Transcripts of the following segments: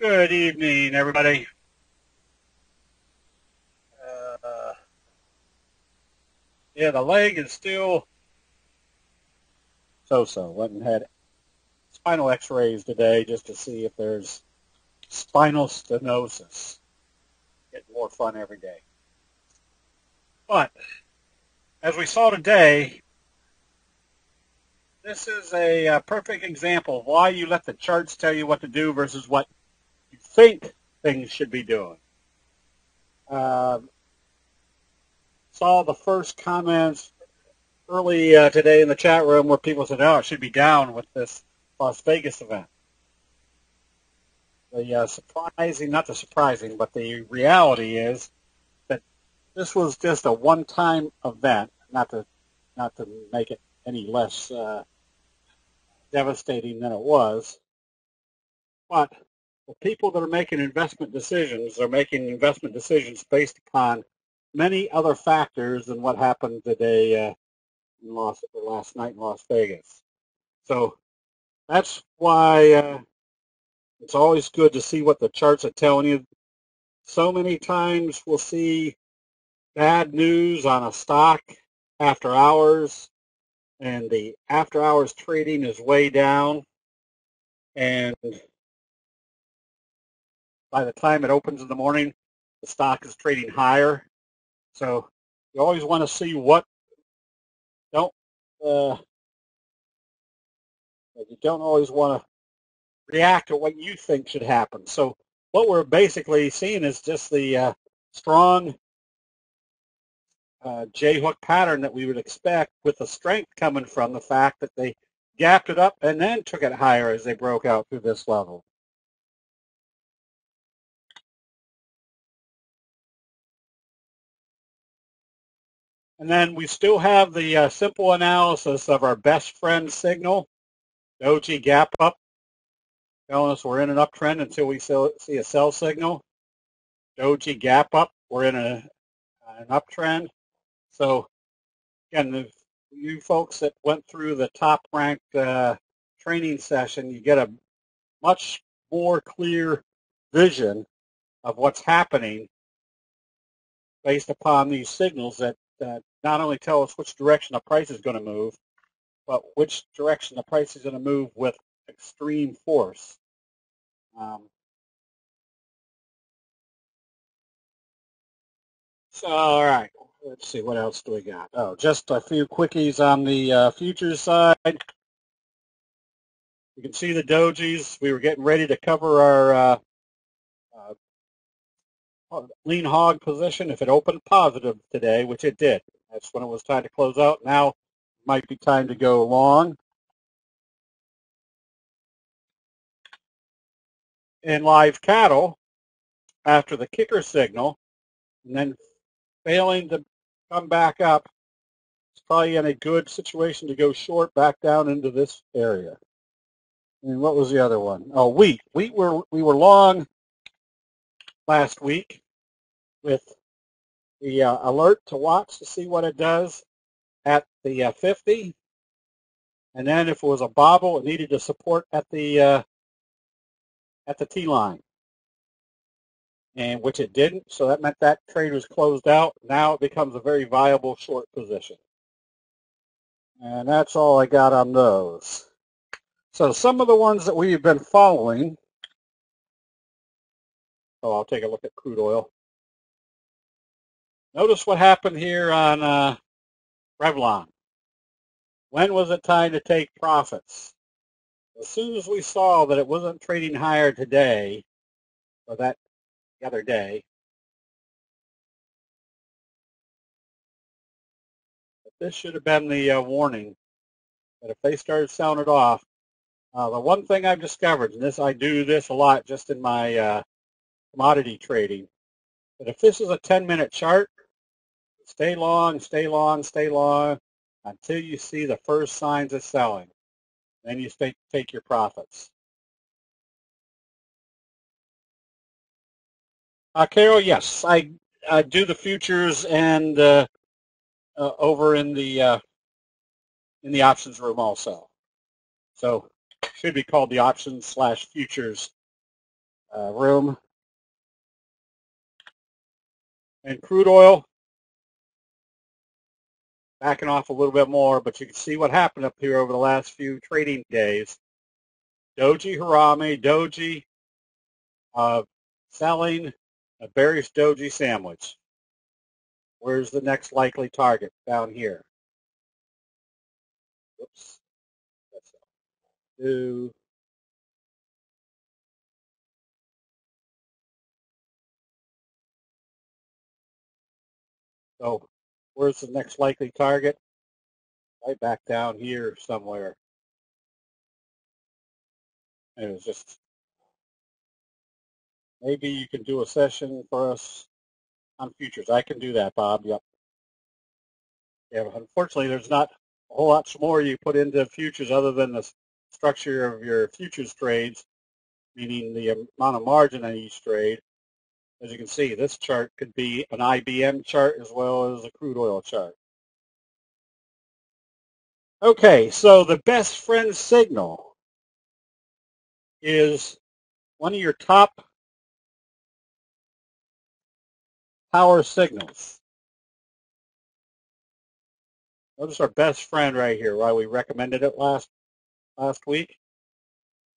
Good evening, everybody. Yeah, the leg is still so-so. Went and had spinal x-rays today just to see if there's spinal stenosis. Getting more fun every day. But, as we saw today, this is a perfect example of why you let the charts tell you what to do versus what you think things should be doing. Saw the first comments early today in the chat room where people said, oh, it should be down with this Las Vegas event. The surprising, not the surprising, but the reality is that this was just a one-time event, not to make it any less devastating than it was. But the people that are making investment decisions are making investment decisions based upon many other factors than what happened today last night in Las Vegas. So that's why it's always good to see what the charts are telling you. So many times we'll see bad news on a stock after hours, and the after hours trading is way down, and by the time it opens in the morning, the stock is trading higher. So you always want to see what you don't always want to react to what you think should happen. So what we're basically seeing is just the strong J-hook pattern that we would expect, with the strength coming from the fact that they gapped it up and then took it higher as they broke out through this level. And then we still have the simple analysis of our best friend signal, doji gap up, telling us we're in an uptrend until we see a sell signal. Doji gap up, we're in an uptrend. So again, you folks that went through the top-ranked training session, you get a much more clear vision of what's happening based upon these signals that not only tell us which direction the price is going to move, but which direction the price is going to move with extreme force. So, all right, let's see, what else do we got? Oh, just a few quickies on the futures side. You can see the dojis. We were getting ready to cover our lean hog position if it opened positive today, which it did. That's when it was time to close out. Now might be time to go long. In live cattle, after the kicker signal, and then failing to come back up, it's probably in a good situation to go short back down into this area. And what was the other one? Oh, wheat. We were long last week with the alert to watch to see what it does at the 50. And then if it was a bobble, it needed to support at the T line, and which it didn't. So that meant that trade was closed out. Now it becomes a very viable short position. And that's all I got on those. So some of the ones that we've been following. Oh, I'll take a look at crude oil. Notice what happened here on Revlon. When was it time to take profits? As soon as we saw that it wasn't trading higher today, or that the other day, this should have been the warning that if they started selling it off, the one thing I've discovered, and this I do this a lot just in my commodity trading, that if this is a 10-minute chart, stay long, stay long, stay long until you see the first signs of selling. Then you take your profits. Carol, yes, I do the futures and over in the options room also. So should be called the options/futures room. And crude oil backing off a little bit more, but you can see what happened up here over the last few trading days. Doji Harami, Doji selling a bearish Doji sandwich. Where's the next likely target? Down here. Whoops. That's two. So where's the next likely target? Right back down here somewhere. And it was just, maybe you can do a session for us on futures. I can do that, Bob. Yep. Yeah, unfortunately, there's not a whole lot more you put into futures other than the structure of your futures trades, meaning the amount of margin on each trade. As you can see, this chart could be an IBM chart as well as a crude oil chart. Okay, so the best friend signal is one of your top power signals. Notice our best friend right here, why we recommended it last week.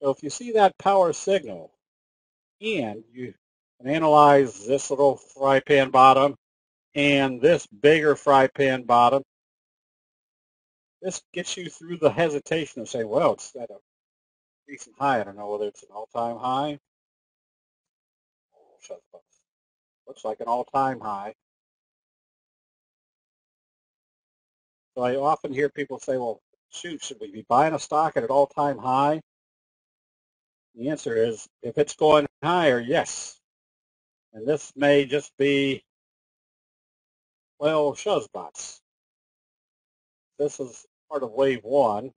So if you see that power signal and you can analyze this little fry pan bottom and this bigger fry pan bottom, this gets you through the hesitation of saying, well, it's at a decent high. I don't know whether it's an all-time high. Looks like an all-time high. So I often hear people say, well, shoot, should we be buying a stock at an all-time high? The answer is, if it's going higher, yes. And this may just be, well, shuzbots. This is part of wave one.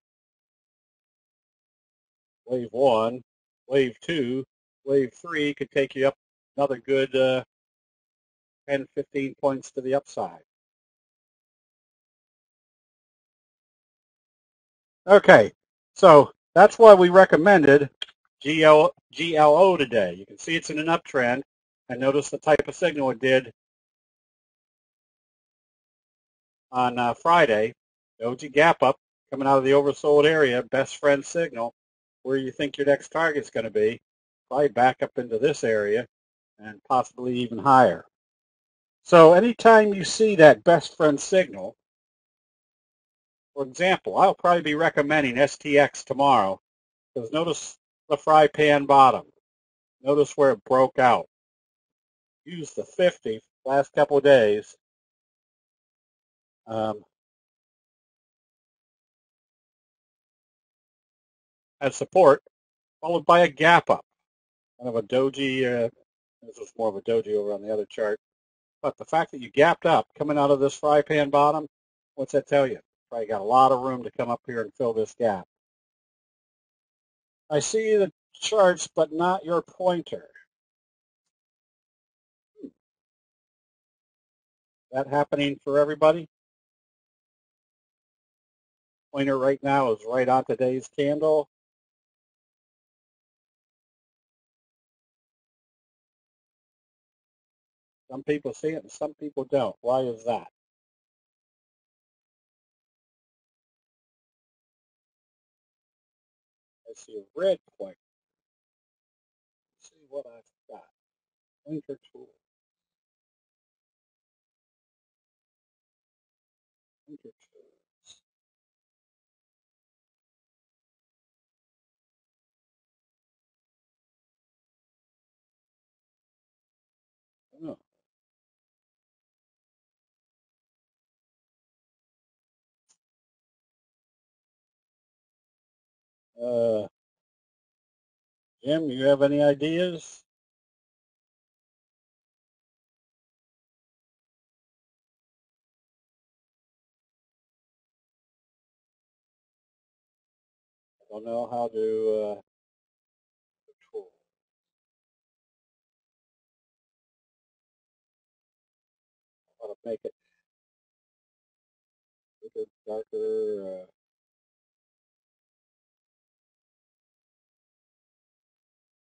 Wave one, wave two, wave three could take you up another good 10, 15 points to the upside. Okay, so that's why we recommended GLO today. You can see it's in an uptrend, and notice the type of signal it did on Friday. Doji gap up coming out of the oversold area, best friend signal. Where you think your next target is going to be, probably back up into this area and possibly even higher. So anytime you see that best friend signal, for example, I'll probably be recommending STX tomorrow, because notice the fry pan bottom. Notice where it broke out. Use the 50 last couple of days. As support, followed by a gap up. Kind of a doji, this was more of a doji over on the other chart. But the fact that you gapped up coming out of this fry pan bottom, what's that tell you? Probably got a lot of room to come up here and fill this gap. I see the charts, but not your pointer. That happening for everybody? Pointer right now is right on today's candle. Some people see it and some people don't. Why is that? I see a red pointer. Let's see what I've got. Pointer tool. Pointer tools. Jim, you have any ideas? I don't know how to tool. How to make it bigger, darker.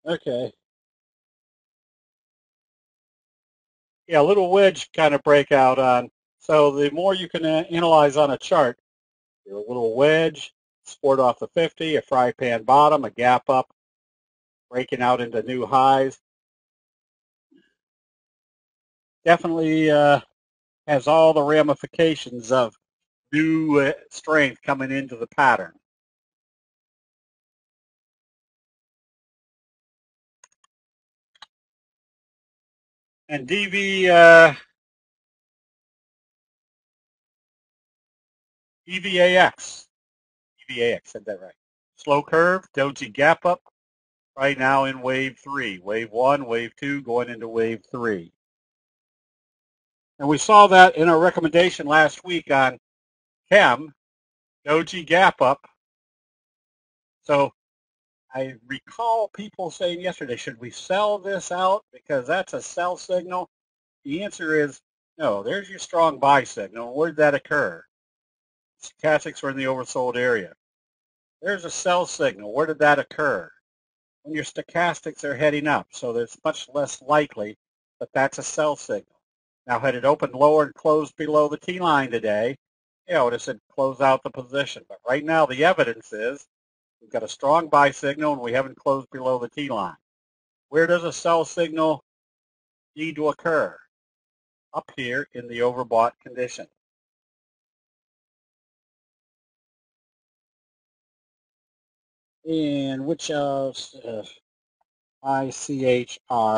Okay. Yeah, a little wedge kind of breakout on. So the more you can analyze on a chart, a little wedge, support off the 50, a fry pan bottom, a gap up, breaking out into new highs. Definitely has all the ramifications of new strength coming into the pattern. And EVAX, said that right. Slow curve, doji gap up, right now in wave 3. Wave 1, wave 2, going into wave 3. And we saw that in our recommendation last week on Chem, doji gap up. So I recall people saying yesterday, should we sell this out because that's a sell signal? The answer is no. There's your strong buy signal. Where did that occur? Stochastics were in the oversold area. There's a sell signal. Where did that occur? When your stochastics are heading up, so it's much less likely that that's a sell signal. Now, had it opened lower and closed below the T line today, I would have said close out the position. But right now, the evidence is we've got a strong buy signal and we haven't closed below the T line. Where does a sell signal need to occur? Up here in the overbought condition. And which ICHR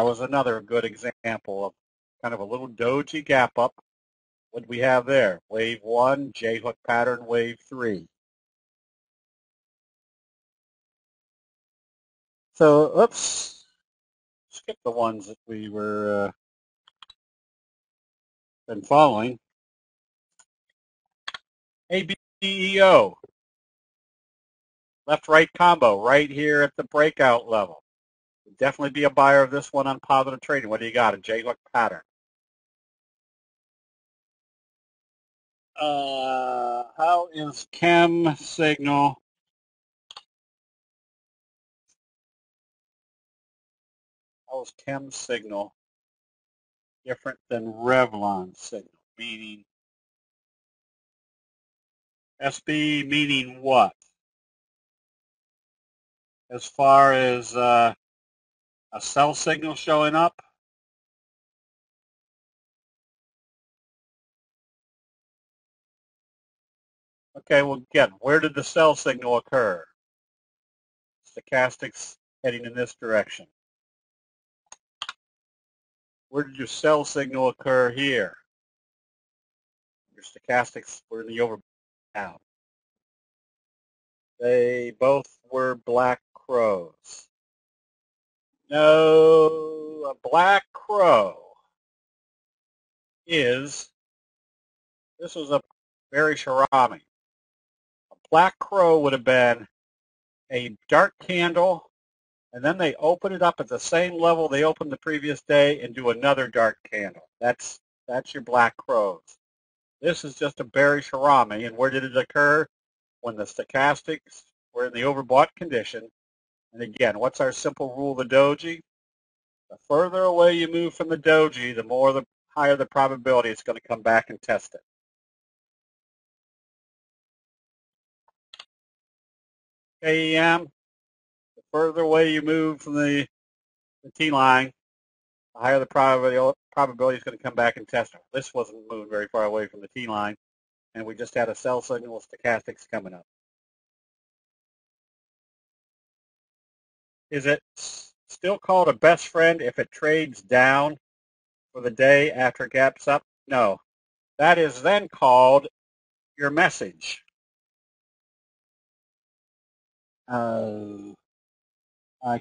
was another good example of kind of a little doji gap up. What do we have there? Wave 1, J-hook pattern, wave 3. So, oops, skip the ones that we were been following. ABEO, left-right combo, right here at the breakout level. Definitely be a buyer of this one on positive trading. What do you got? A J-hook pattern. How is Chem signal? How is Chem signal different than Revlon signal? Meaning, SB meaning what? As far as a sell signal showing up? Okay, well, again, where did the sell signal occur? Stochastics heading in this direction. Where did your sell signal occur here? Your stochastics were in the over now. They both were black crows. No, a black crow is, this was a very Shirami. A black crow would have been a dark candle, and then they open it up at the same level they opened the previous day and do another dark candle. That's your black crows. This is just a bearish Harami, and where did it occur? When the stochastics were in the overbought condition. And again, what's our simple rule of the doji? The further away you move from the doji, the higher the probability it's going to come back and test it. KEM, the further away you move from the T line, the higher the probability is going to come back and test it. This wasn't moving very far away from the T line, and we just had a sell signal with stochastics coming up. Is it still called a best friend if it trades down for the day after it gaps up? No. That is then called your message. I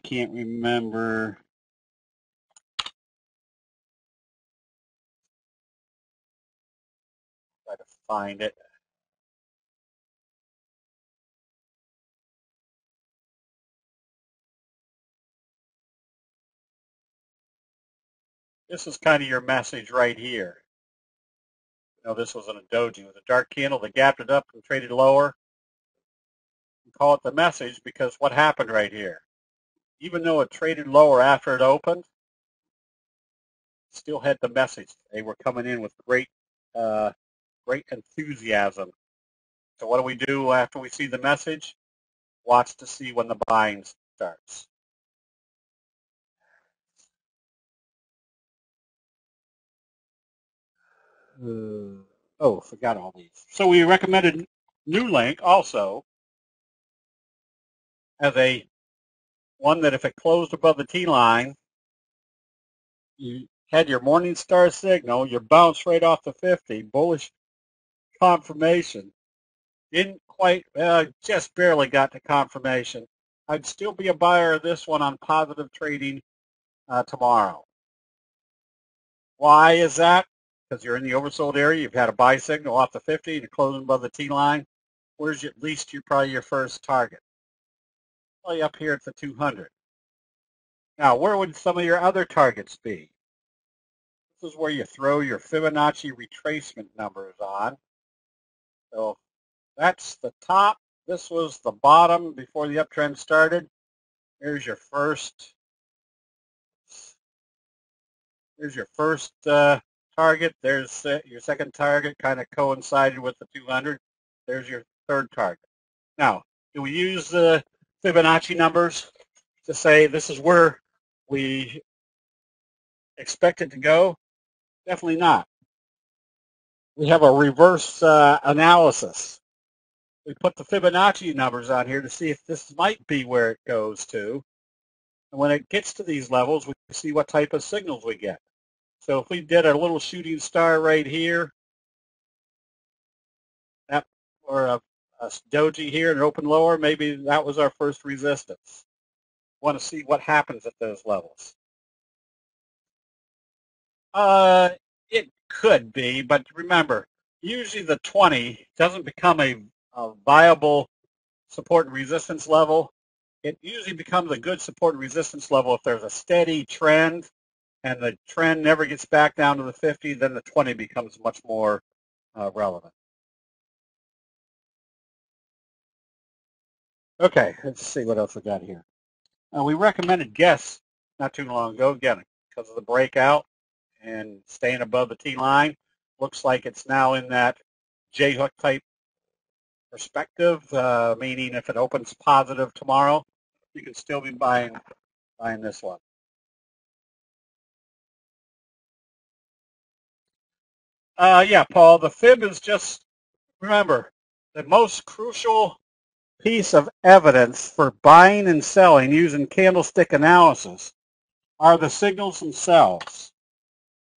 can't remember. Try to find it. This is kind of your message right here. No, this wasn't a doji. It was a dark candle that gapped it up and traded lower. We call it the message because what happened right here? Even though it traded lower after it opened, still had the message. They were coming in with great enthusiasm. So what do we do after we see the message? Watch to see when the buying starts. Forgot all these. So we recommended New Link also as a one that if it closed above the T line, you had your morning star signal, you bounced right off the 50, bullish confirmation. Didn't quite, just barely got to confirmation. I'd still be a buyer of this one on positive trading tomorrow. Why is that? Because you're in the oversold area. You've had a buy signal off the 50. You're closing above the T line. Where's at least probably your first target? Probably up here at the 200. Now, where would some of your other targets be? This is where you throw your Fibonacci retracement numbers on. So that's the top. This was the bottom before the uptrend started. Here's your first. Here's your first target. There's your second target, kind of coincided with the 200. There's your third target. Now, do we use the Fibonacci numbers to say this is where we expect it to go? Definitely not. We have a reverse analysis. We put the Fibonacci numbers on here to see if this might be where it goes to. And when it gets to these levels, we see what type of signals we get. So if we did a little shooting star right here, or a doji here and open lower, maybe that was our first resistance. Want to see what happens at those levels. It could be, but remember, usually the 20 doesn't become a viable support and resistance level. It usually becomes a good support and resistance level if there's a steady trend and the trend never gets back down to the 50, then the 20 becomes much more relevant. Okay, let's see what else we got here. We recommended Guess not too long ago, again, because of the breakout and staying above the T line. Looks like it's now in that J-hook type perspective, meaning if it opens positive tomorrow, you can still be buying this one. Yeah, Paul, the fib is just, remember, the most crucial piece of evidence for buying and selling using candlestick analysis are the signals themselves.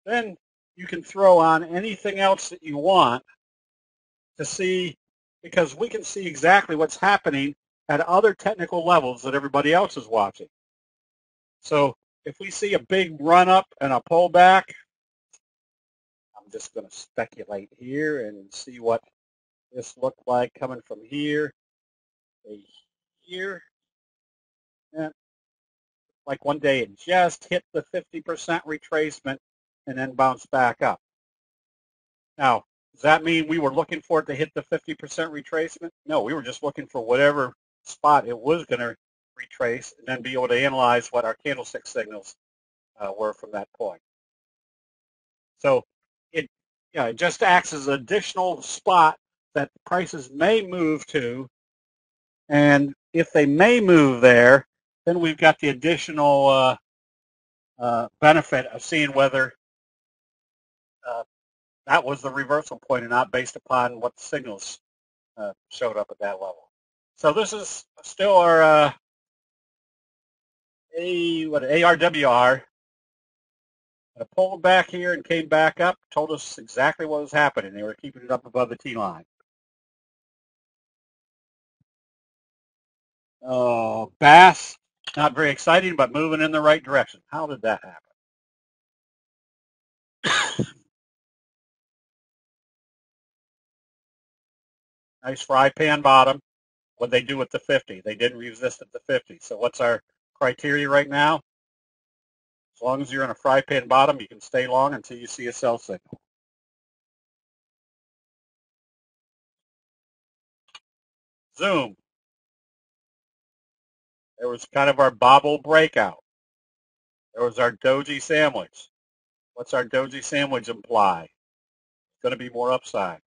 Then you can throw on anything else that you want to see, because we can see exactly what's happening at other technical levels that everybody else is watching. So if we see a big run up and a pullback, I'm just going to speculate here and see what this looked like coming from here to here. And like one day it just hit the 50% retracement and then bounced back up. Now, does that mean we were looking for it to hit the 50% retracement? No, we were just looking for whatever spot it was going to retrace and then be able to analyze what our candlestick signals were from that point. So it just acts as an additional spot that prices may move to, and if they may move there, then we've got the additional benefit of seeing whether that was the reversal point or not based upon what signals showed up at that level. So this is still our ARWR. It pulled back here and came back up, told us exactly what was happening. They were keeping it up above the T line. Bass, not very exciting, but moving in the right direction. How did that happen? Nice fry pan bottom. What they do with the 50? They didn't resist at the 50. So what's our criteria right now? As long as you're in a fry pan bottom, you can stay long until you see a sell signal. Zoom. There was kind of our bobble breakout. There was our doji sandwich. What's our doji sandwich imply? It's going to be more upside.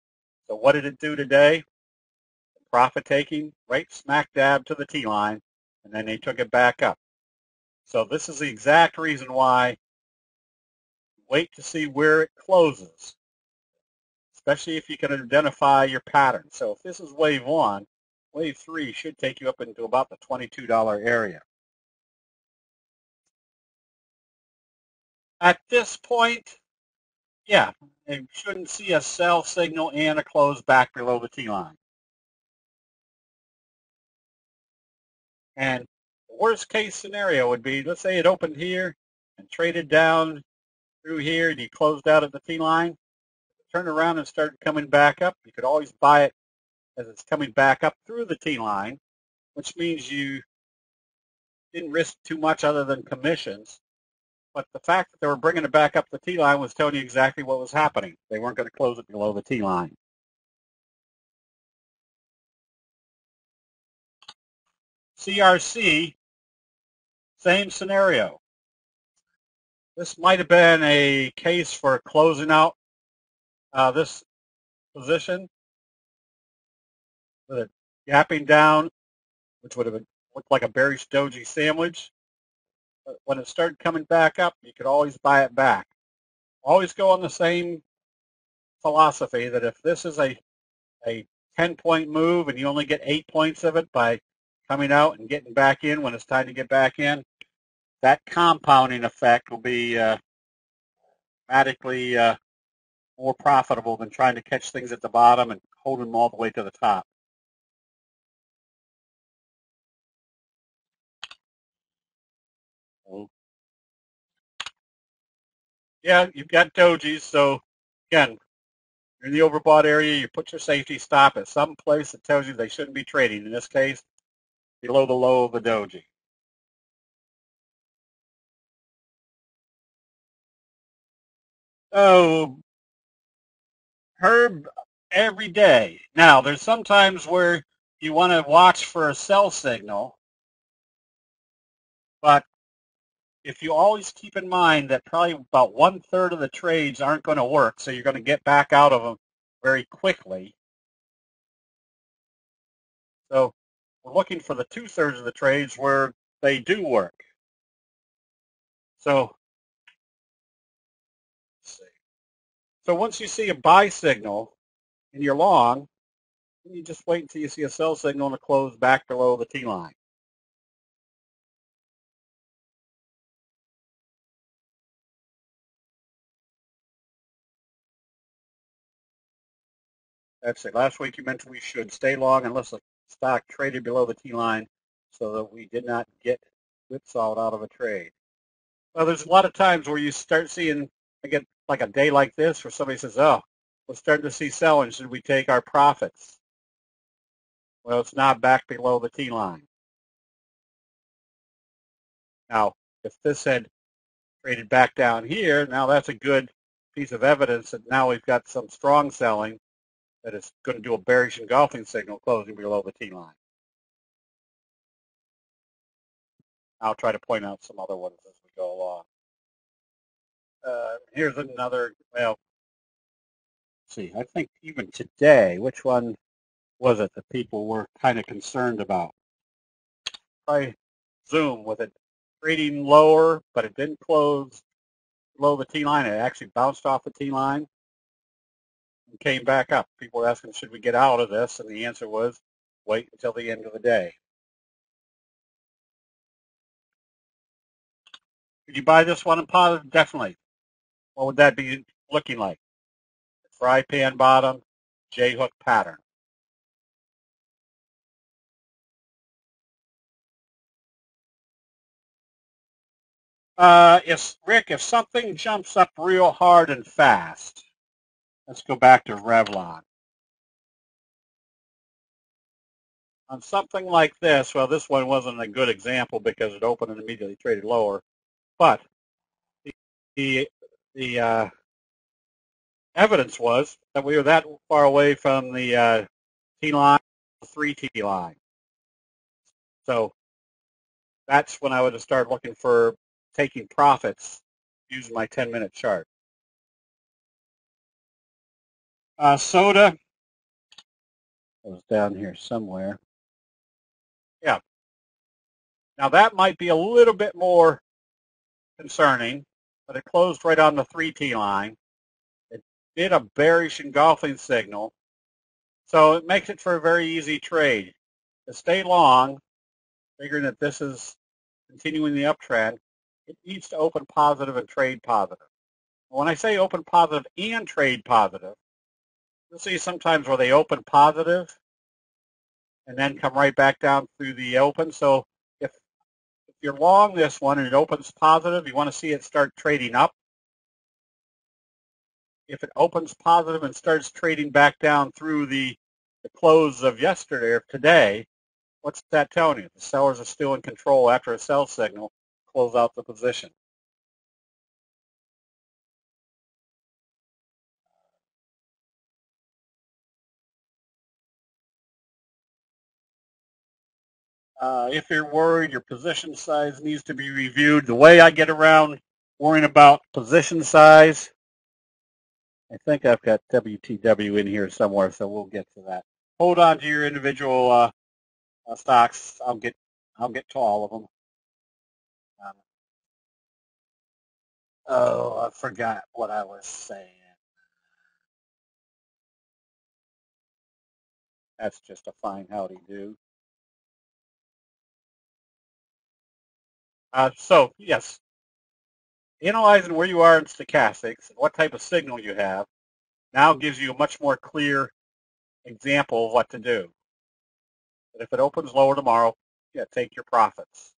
So what did it do today? Profit taking right smack dab to the T-line, and then they took it back up. So this is the exact reason why wait to see where it closes, especially if you can identify your pattern. So if this is wave 1, wave 3 should take you up into about the $22 area. At this point, yeah, you shouldn't see a sell signal and a close back below the T-line. And the worst case scenario would be, let's say it opened here and traded down through here and you closed out at the T-line, turned around and started coming back up. You could always buy it as it's coming back up through the T-line, which means you didn't risk too much other than commissions. But the fact that they were bringing it back up the T-line was telling you exactly what was happening. They weren't going to close it below the T-line. CRC, same scenario. This might have been a case for closing out this position with it gapping down, which would have looked like a bearish doji sandwich. But when it started coming back up, you could always buy it back. Always go on the same philosophy that if this is a 10-point move and you only get 8 points of it by coming out and getting back in when it's time to get back in, that compounding effect will be dramatically more profitable than trying to catch things at the bottom and hold them all the way to the top. Yeah, you've got dojis, so again, you're in the overbought area, you put your safety stop at some place that tells you they shouldn't be trading. In this case, below the low of the doji. Oh, Herb every day. Now, there's some times where you want to watch for a sell signal, but if you always keep in mind that probably about 1/3 of the trades aren't going to work, so you're going to get back out of them very quickly. So we're looking for the 2/3 of the trades where they do work. So let's see. So once you see a buy signal and you're long, you just wait until you see a sell signal and a close back below the T-line. That's it. Last week you mentioned we should stay long unless the stock traded below the T-line so that we did not get whipsawed out of a trade. Well, there's a lot of times where you start seeing, again, like a day like this where somebody says, oh, we're starting to see selling. Should we take our profits? Well, it's not back below the T-line. Now, if this had traded back down here, now that's a good piece of evidence that now we've got some strong selling that is going to do a bearish engulfing signal closing below the T-line. I'll try to point out some other ones as we go along. Here's another, well, let's see, I think even today, which one was it that people were kind of concerned about? Probably Zoom with it trading lower, but it didn't close below the T-line. It actually bounced off the T-line and came back up. People were asking, should we get out of this? And the answer was, wait until the end of the day. Could you buy this one in positive? Definitely. What would that be looking like? Fry pan bottom, J-hook pattern. If something jumps up real hard and fast, let's go back to Revlon. On something like this, well, this one wasn't a good example because it opened and immediately traded lower, but the evidence was that we were that far away from the T-line, 3 T-line. So that's when I would have started looking for taking profits using my 10-minute chart. Soda was down here somewhere. Yeah. Now that might be a little bit more concerning, but it closed right on the 3T line. It did a bearish engulfing signal, so it makes it for a very easy trade. To stay long, figuring that this is continuing the uptrend, it needs to open positive and trade positive. When I say open positive and trade positive, you'll see sometimes where they open positive and then come right back down through the open. So if you're long this one and it opens positive, you want to see it start trading up. If it opens positive and starts trading back down through the close of yesterday or today, what's that telling you? The sellers are still in control after a sell signal, close out the position. If you're worried, your position size needs to be reviewed. The way I get around worrying about position size, I think I've got WTW in here somewhere, so we'll get to that. Hold on to your individual stocks. I'll get to all of them. Oh, I forgot what I was saying. That's just a fine howdy do. So yes, analyzing where you are in stochastics and what type of signal you have now gives you a much more clear example of what to do. But if it opens lower tomorrow, yeah, take your profits.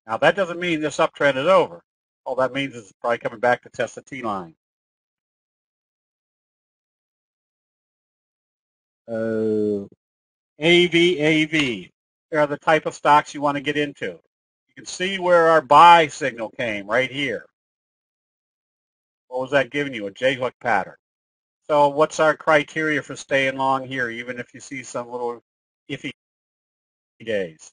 Now that doesn't mean this uptrend is over. All that means is it's probably coming back to test the T line. AV. They are the type of stocks you want to get into. You can see where our buy signal came right here. What was that giving you? A J-hook pattern. So what's our criteria for staying long here, even if you see some little iffy days?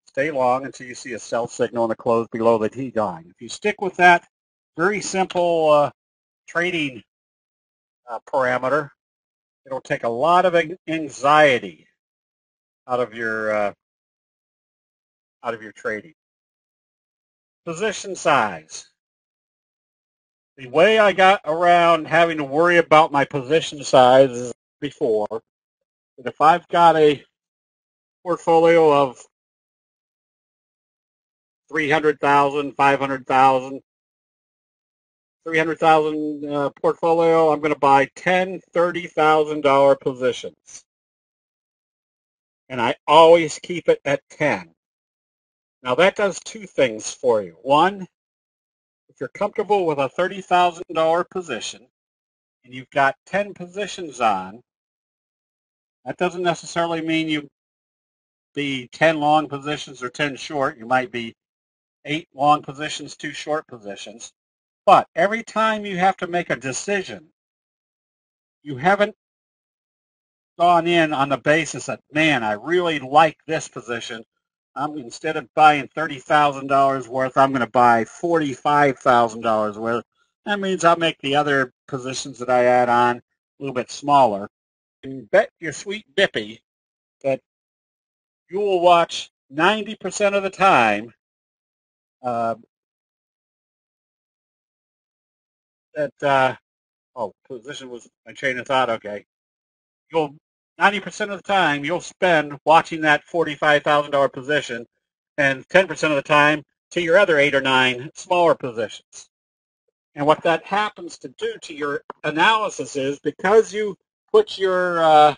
Stay long until you see a sell signal and a close below the T line. If you stick with that very simple trading parameter, it'll take a lot of anxiety out of your trading. Position size. The way I got around having to worry about my position size is before, that if I've got a portfolio of 300,000, 500,000, 300,000 portfolio, I'm going to buy 10 $30,000 positions. And I always keep it at 10. Now that does two things for you. One, if you're comfortable with a $30,000 position and you've got 10 positions on, that doesn't necessarily mean you be 10 long positions or 10 short. You might be 8 long positions, 2 short positions. But every time you have to make a decision, you haven't gone in on the basis that, man, I really like this position. Instead of buying $30,000 worth, I'm going to buy $45,000 worth. That means I'll make the other positions that I add on a little bit smaller. And bet your sweet bippy that you will watch 90% of the time position was my train of thought. Okay. 90% of the time you'll spend watching that $45,000 position, and 10% of the time to your other 8 or 9 smaller positions. And what that happens to do to your analysis is, because you put your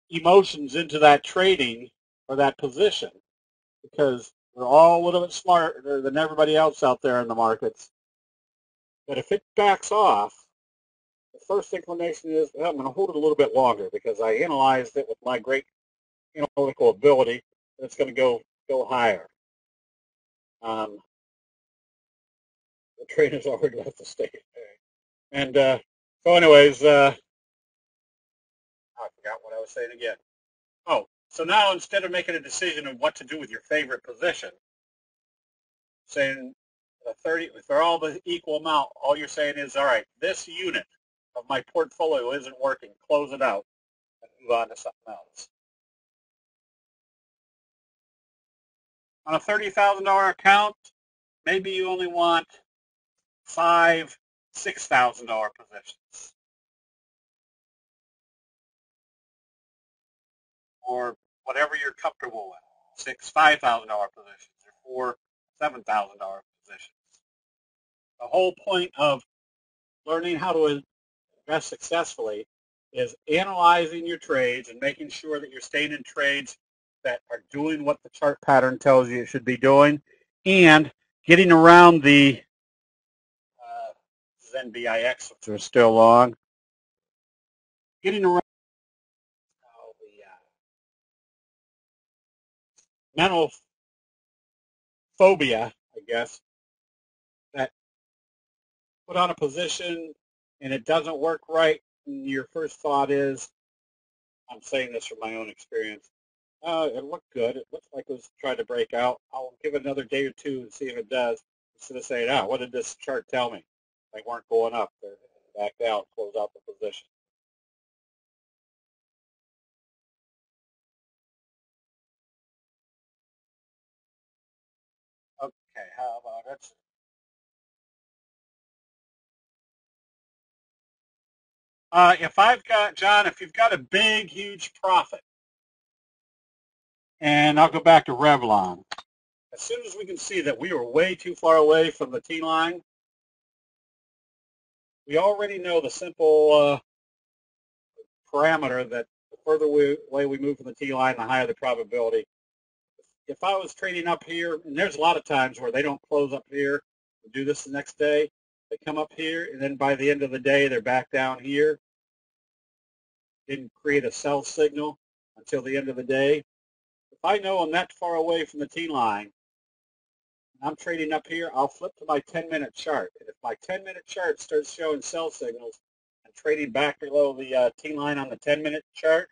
emotions into that trading or that position, because we're all a little bit smarter than everybody else out there in the markets, but if it backs off, the first inclination is, well, I'm going to hold it a little bit longer because I analyzed it with my great analytical ability. It's going to go higher. The trader's already left the stage. And so anyways, I forgot what I was saying again. Oh, so now instead of making a decision of what to do with your favorite position, saying if they're all the equal amount, all you're saying is, all right, this unit of my portfolio isn't working. Close it out and move on to something else. On a $30,000 account, maybe you only want 5, $6,000 positions, or whatever you're comfortable with. 6, $5,000 positions, or 4, $7,000 positions. The whole point of learning how to invest successfully is analyzing your trades and making sure that you're staying in trades that are doing what the chart pattern tells you it should be doing, and getting around the NBIX, which are still long, getting around the mental phobia, I guess, that put on a position and it doesn't work right, and your first thought is, I'm saying this from my own experience, it looked good. It looks like it was trying to break out. I'll give it another day or two and see if it does. Instead of saying, what did this chart tell me? They weren't going up. They're back down, close out the position. Okay, how about it? If you've got a big, huge profit, and I'll go back to Revlon. As soon as we can see that we were way too far away from the T line, we already know the simple parameter that the further away we move from the T line, the higher the probability. If I was trading up here, and there's a lot of times where they don't close up here and do this the next day, they come up here, and then by the end of the day, they're back down here. Didn't create a sell signal until the end of the day. If I know I'm that far away from the T line, and I'm trading up here, I'll flip to my 10-minute chart. And if my 10-minute chart starts showing sell signals and trading back below the T line on the 10-minute chart,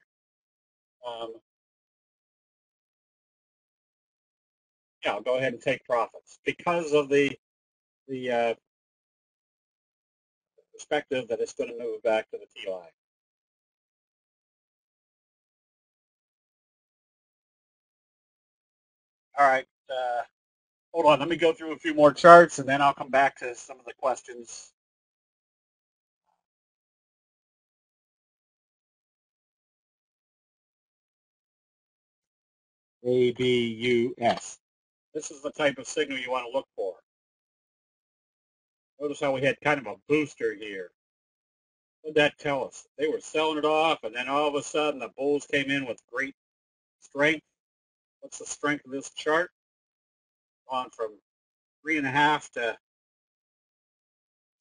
I'll go ahead and take profits because of the perspective that it's going to move back to the T line. All right, hold on. Let me go through a few more charts, and then I'll come back to some of the questions. ABUS. This is the type of signal you want to look for. Notice how we had kind of a booster here. What did that tell us? They were selling it off, and then all of a sudden the bulls came in with great strength. What's the strength of this chart? Gone from 3.5 to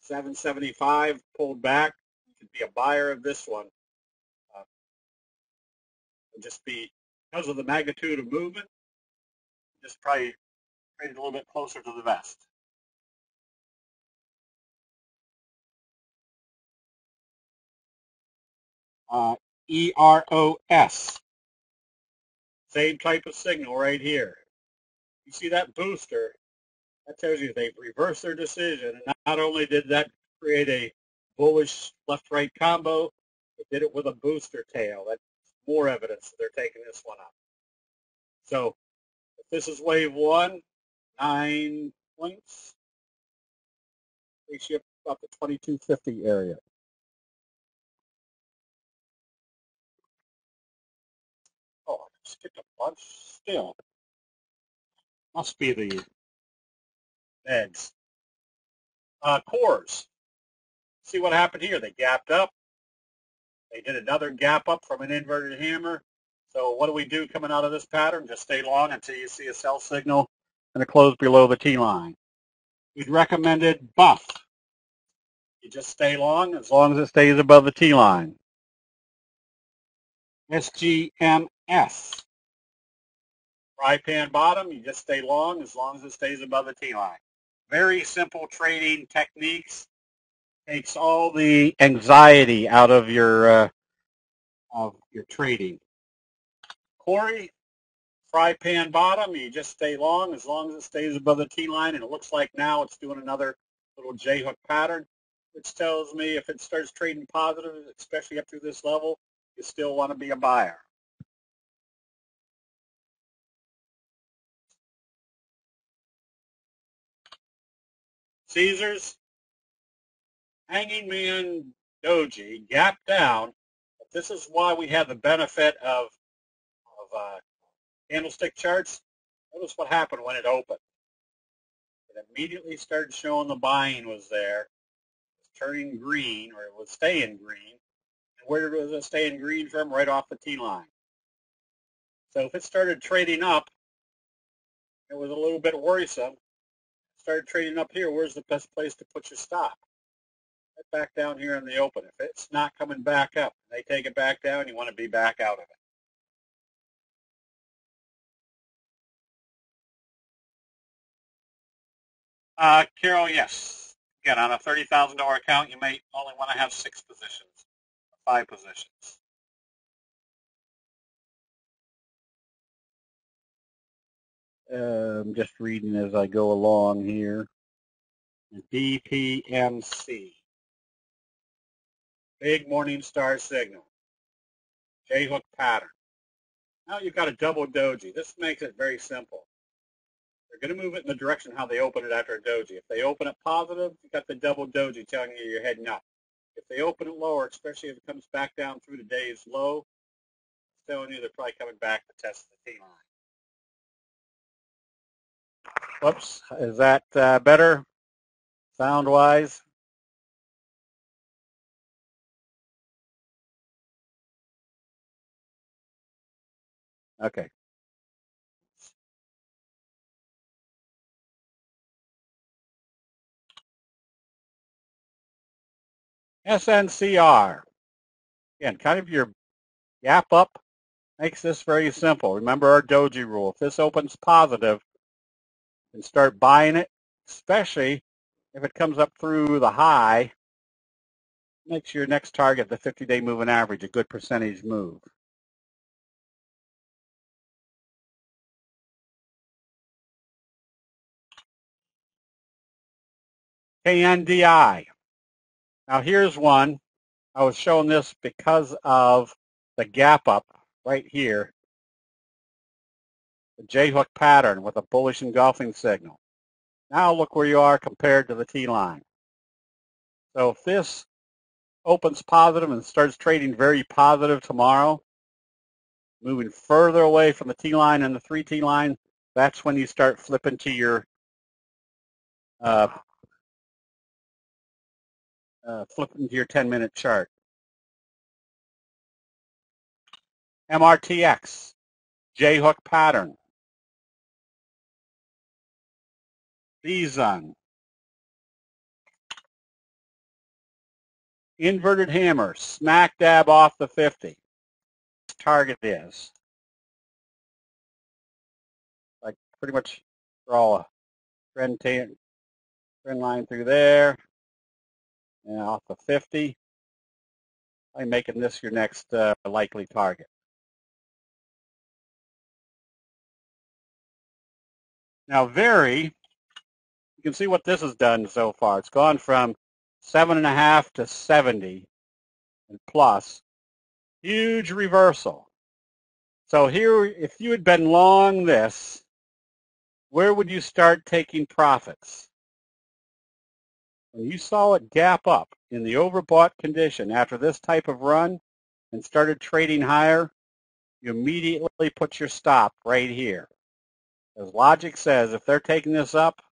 775, pulled back. You could be a buyer of this one. And just be, because of the magnitude of movement, just probably trade a little bit closer to the vest. EROS. Same type of signal right here. You see that booster? That tells you they've reversed their decision. And not only did that create a bullish left-right combo, it did it with a booster tail. That's more evidence that they're taking this one up. So if this is wave 1, 9 points, takes you up to 2250 area. Oh, I skipped a bunch still. Must be the meds. Cores. See what happened here. They gapped up. They did another gap up from an inverted hammer. So what do we do coming out of this pattern? Just stay long until you see a sell signal and a close below the T line. We'd recommended buff. You just stay long as it stays above the T line. SGMS. Fry pan bottom, you just stay long as it stays above the T line. Very simple trading techniques. Takes all the anxiety out of your trading. Corey, fry pan bottom. You just stay long as it stays above the T-line, and it looks like now it's doing another little J-hook pattern, which tells me if it starts trading positive, especially up through this level, you still want to be a buyer. Caesars, hanging man doji, gap down. But this is why we have the benefit of candlestick charts. Notice what happened when it opened. It immediately started showing the buying was there. It was turning green, or it was staying green. And where was it staying green from? Right off the T-line. So if it started trading up, it was a little bit worrisome. It started trading up here. Where's the best place to put your stop? Right back down here in the open. If it's not coming back up, they take it back down, you want to be back out of it. Carol, yes. Again, on a $30,000 account, you may only want to have 6 positions, 5 positions. I'm just reading as I go along here. DPMC. Big morning star signal. J-hook pattern. Now you've got a double doji. This makes it very simple. They're going to move it in the direction how they open it after a doji. If they open it positive, you've got the double doji telling you you're heading up. If they open it lower, especially if it comes back down through today's low, it's telling you they're probably coming back to test the T-line. Whoops. Is that better sound-wise? Okay. SNCR. Again, kind of your gap up makes this very simple. Remember our doji rule. If this opens positive, and start buying it, especially if it comes up through the high, makes your next target, the 50-day moving average, a good percentage move. KNDI. Now here's one. I was showing this because of the gap up right here, the J-hook pattern with a bullish engulfing signal. Now look where you are compared to the T-line. So if this opens positive and starts trading very positive tomorrow, moving further away from the T-line and the 3T line, that's when you start flipping to your 10-minute chart. MRTX, J-hook pattern. Bison. Inverted hammer, smack dab off the 50. Target is. Like pretty much draw a trend line through there. And off the 50. I'm making this your next likely target. Now vary, you can see what this has done so far. It's gone from 7.5 to 70 and plus. Huge reversal. So here, if you had been long this, where would you start taking profits? When you saw it gap up in the overbought condition after this type of run and started trading higher, you immediately put your stop right here. As logic says, if they're taking this up,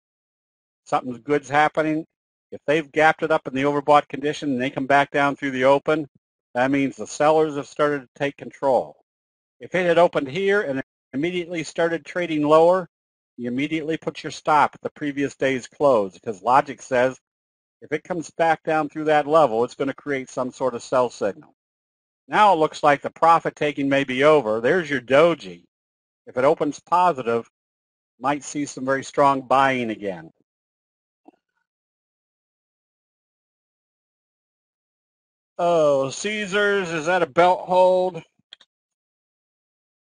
something good's happening. If they've gapped it up in the overbought condition and they come back down through the open, that means the sellers have started to take control. If it had opened here and immediately started trading lower, you immediately put your stop at the previous day's close because logic says if it comes back down through that level, it's going to create some sort of sell signal. Now it looks like the profit taking may be over. There's your doji. If it opens positive, might see some very strong buying again. Oh, Caesars, is that a belt hold?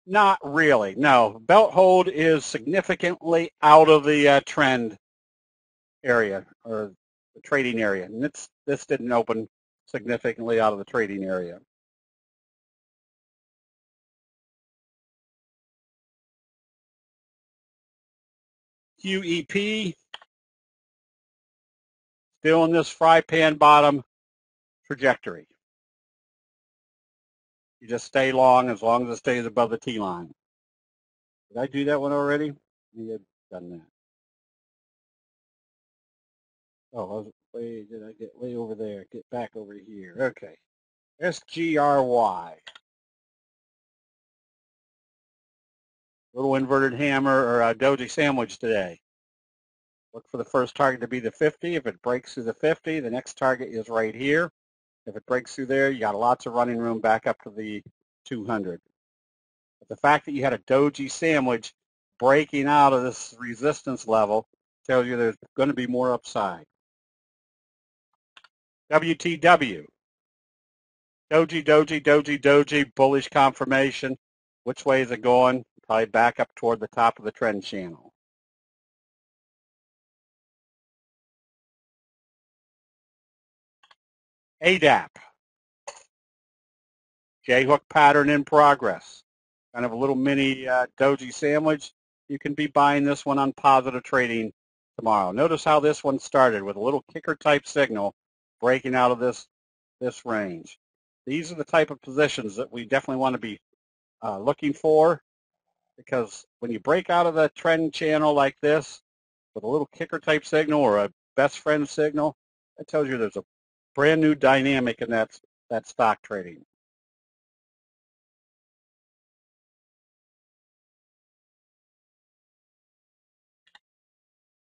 Not really, no. Belt hold is significantly out of the trend area or the trading area. And this didn't open significantly out of the trading area. QEP, still in this fry pan bottom trajectory. You just stay long as it stays above the T line. Did I do that one already? I had done that. Oh, did I get way over there? Get back over here. Okay. SGRY. Little inverted hammer or a doji sandwich today. Look for the first target to be the 50. If it breaks through the 50, the next target is right here. If it breaks through there, you got lots of running room back up to the 200. But the fact that you had a doji sandwich breaking out of this resistance level tells you there's going to be more upside. WTW. Doji, doji, doji, doji, bullish confirmation. Which way is it going? Probably back up toward the top of the trend channel. ADAP. J-hook pattern in progress. Kind of a little mini doji sandwich. You can be buying this one on positive trading tomorrow. Notice how this one started with a little kicker type signal breaking out of this range. These are the type of positions that we definitely want to be looking for, because when you break out of the trend channel like this with a little kicker type signal or a best friend signal, that tells you there's a brand new dynamic in that stock trading.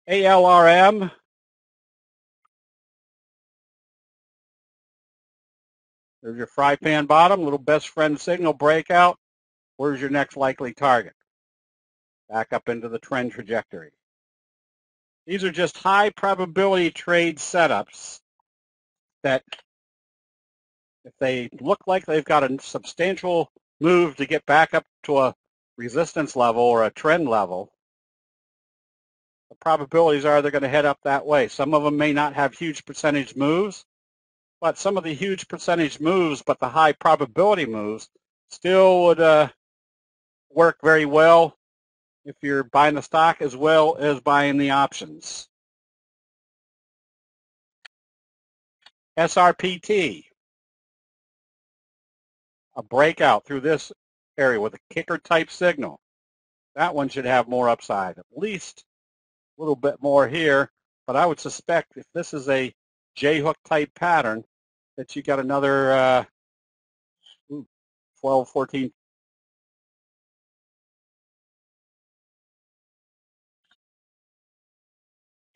ALRM. There's your fry pan bottom, little best friend signal breakout. Where's your next likely target? Back up into the trend trajectory. These are just high probability trade setups that if they look like they've got a substantial move to get back up to a resistance level or a trend level, the probabilities are they're going to head up that way. Some of them may not have huge percentage moves, but some of the huge percentage moves, but the high probability moves, still would work very well if you're buying the stock as well as buying the options. SRPT, a breakout through this area with a kicker type signal. That one should have more upside, at least a little bit more here, but I would suspect if this is a J-hook type pattern that you got another 12, 14.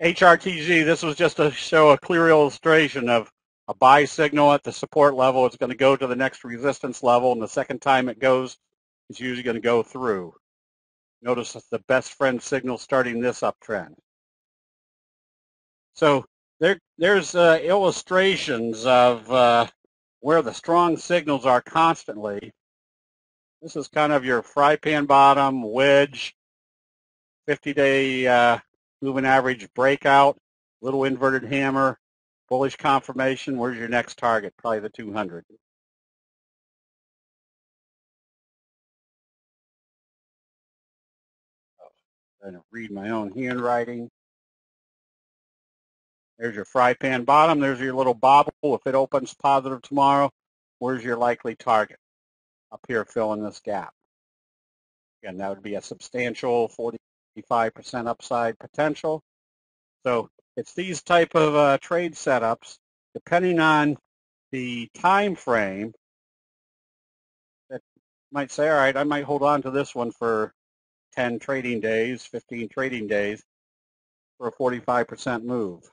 HRTG, this was just to show a clear illustration of a buy signal at the support level. It's going to go to the next resistance level, and the second time it goes, it's usually going to go through. Notice the best friend signal starting this uptrend. So there's illustrations of where the strong signals are constantly. This is kind of your fry pan bottom, wedge, 50-day moving average breakout, little inverted hammer, bullish confirmation. Where's your next target? Probably the 200. I'm trying to read my own handwriting. There's your fry pan bottom. There's your little bobble. If it opens positive tomorrow, where's your likely target? Up here filling this gap. Again, that would be a substantial 45% upside potential. So it's these type of trade setups, depending on the time frame, that might say, all right, I might hold on to this one for 10 trading days, 15 trading days for a 45% move.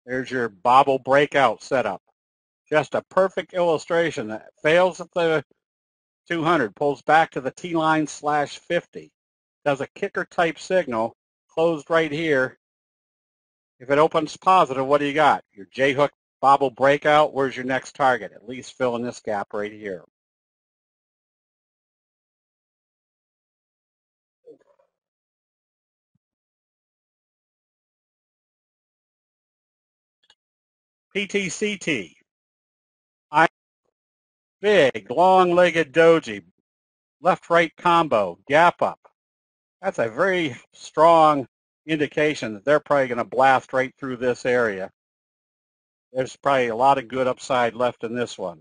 There's your bobble breakout setup. Just a perfect illustration that fails at the 200, pulls back to the T-line /50, does a kicker type signal, closed right here. If it opens positive, what do you got? Your J-hook bobble breakout, where's your next target? At least fill in this gap right here. PTCT. Big, long-legged doji, left-right combo, gap up. That's a very strong indication that they're probably going to blast right through this area. There's probably a lot of good upside left in this one.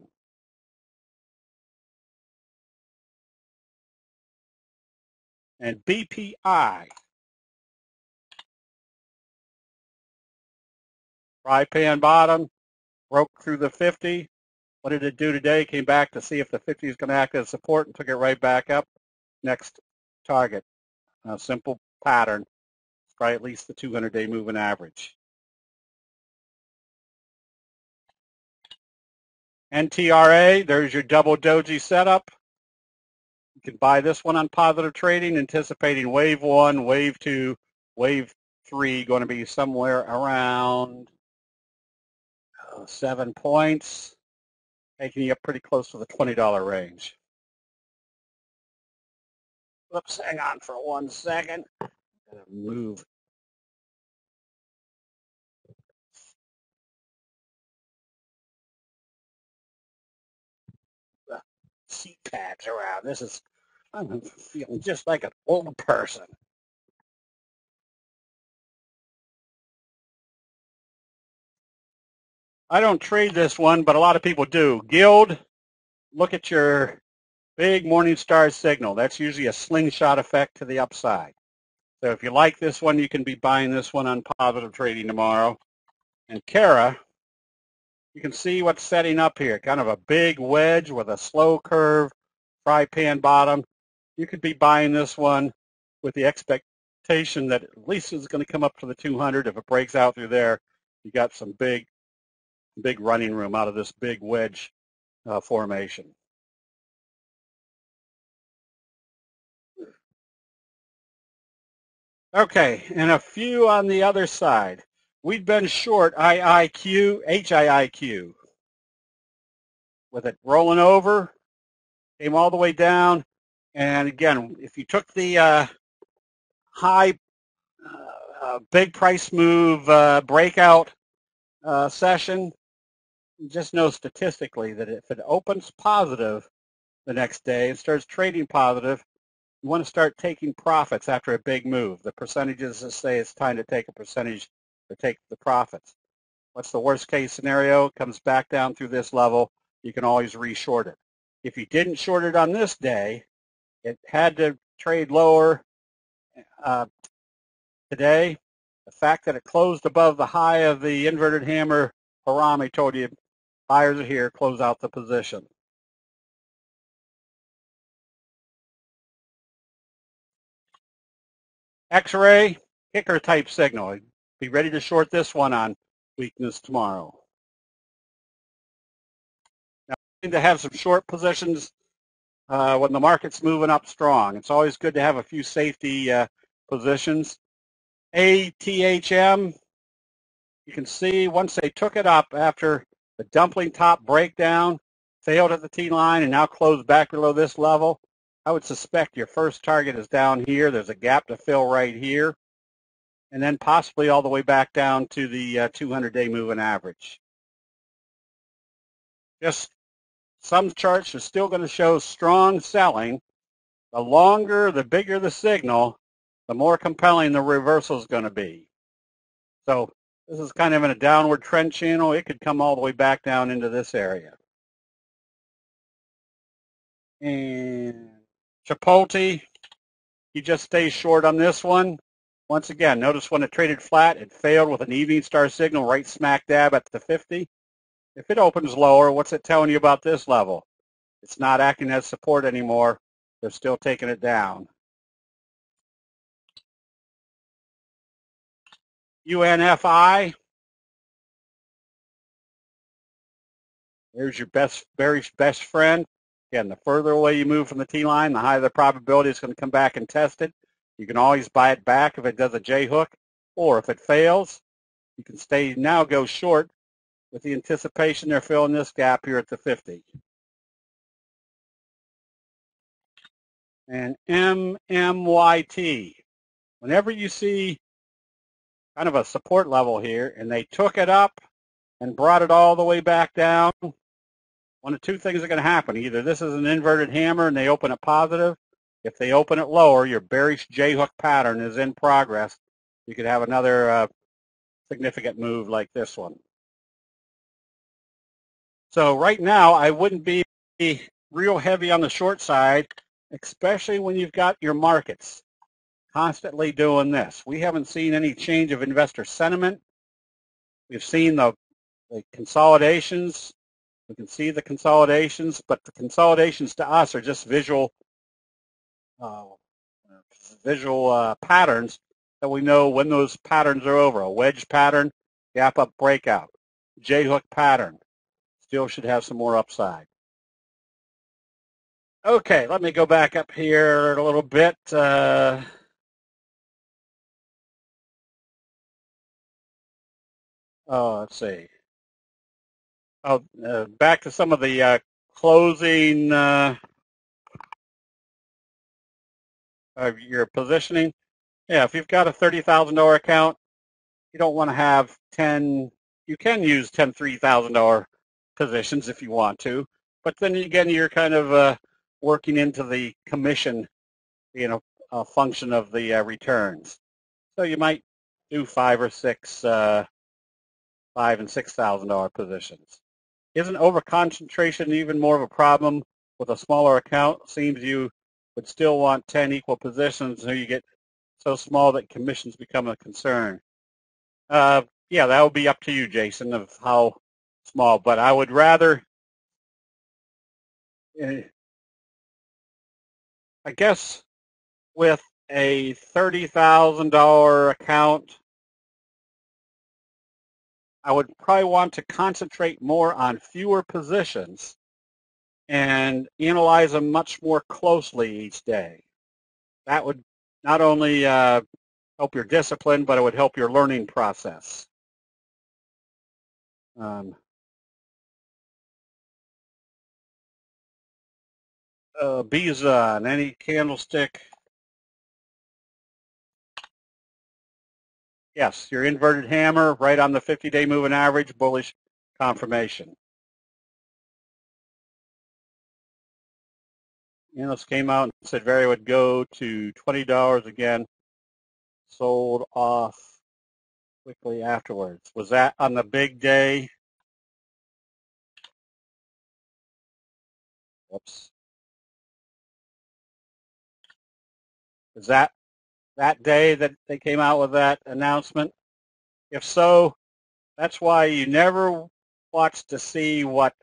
And BPI. Fry pan bottom, broke through the 50. What did it do today? Came back to see if the 50 is going to act as support and took it right back up. Next target. A simple pattern. It's probably at least the 200-day moving average. NTRA, there's your double doji setup. You can buy this one on positive trading, anticipating wave 1, wave 2, wave 3 going to be somewhere around 7 points, taking you up pretty close to the $20 range. Oops, hang on for 1 second. Gotta move. The seat pads around. I'm feeling just like an old person. I don't trade this one, but a lot of people do. Guild, look at your big morning star signal. That's usually a slingshot effect to the upside. So if you like this one, you can be buying this one on positive trading tomorrow. And Kara, you can see what's setting up here. Kind of a big wedge with a slow curve, fry pan bottom. You could be buying this one with the expectation that at least it's going to come up to the 200. If it breaks out through there, you got some big running room out of this big wedge formation. Okay, and a few on the other side. We've been short IIQ, HIIQ, with it rolling over, came all the way down, and again, if you took the high big price move breakout session, just know statistically that if it opens positive the next day and starts trading positive, you want to start taking profits after a big move. The percentages that say it's time to take a percentage or take the profits. What's the worst case scenario? It comes back down through this level. You can always re-short it. If you didn't short it on this day, it had to trade lower today. The fact that it closed above the high of the inverted hammer Harami told you buyers are here, close out the position. X-ray, kicker type signal. Be ready to short this one on weakness tomorrow. Now, we need to have some short positions when the market's moving up strong. It's always good to have a few safety positions. ATHM, you can see once they took it up after the dumpling top breakdown, failed at the T-line, and now closed back below this level, I would suspect your first target is down here. There's a gap to fill right here, and then possibly all the way back down to the 200-day moving average. Just some charts are still going to show strong selling. The longer, the bigger the signal, the more compelling the reversal is going to be. So this is kind of in a downward trend channel. It could come all the way back down into this area. And Chipotle, you just stay short on this one. Once again, notice when it traded flat, it failed with an evening star signal right smack dab at the 50. If it opens lower, what's it telling you about this level? It's not acting as support anymore. They're still taking it down. UNFI, there's your very best friend. Again, the further away you move from the T-line, the higher the probability it's going to come back and test it. You can always buy it back if it does a J-hook, or if it fails, you can stay now, go short with the anticipation they're filling this gap here at the 50. And MMYT. Whenever you see kind of a support level here and they took it up and brought it all the way back down, one of two things are going to happen. Either this is an inverted hammer and they open it positive. If they open it lower, your bearish J-hook pattern is in progress. You could have another significant move like this one. So right now, I wouldn't be real heavy on the short side, especially when you've got your markets constantly doing this. We haven't seen any change of investor sentiment. We've seen the consolidations. We can see the consolidations, but the consolidations to us are just visual patterns that we know when those patterns are over. A wedge pattern, gap up breakout. J-hook pattern still should have some more upside. Okay, let me go back up here a little bit. Let's see. Back to some of the closing of your positioning. Yeah, if you've got a $30,000 account, you don't want to have 10. You can use 10 $3,000 positions if you want to, but then again, you're kind of working into the commission, function of the returns. So you might do $5 or $6, $5 and $6,000 positions. Isn't over-concentration even more of a problem with a smaller account? Seems you would still want 10 equal positions, so you get so small that commissions become a concern. Yeah, that would be up to you, Jason, of how small. But I would rather, I guess, with a $30,000 account, I would probably want to concentrate more on fewer positions and analyze them much more closely each day. That would not only help your discipline, but it would help your learning process. Visa and any candlestick. Yes, your inverted hammer right on the 50-day moving average, bullish confirmation. Analysts came out and said Vary would go to $20 again, sold off quickly afterwards. Was that on the big day? Whoops. Is that day that they came out with that announcement? If so, that's why you never watch to see what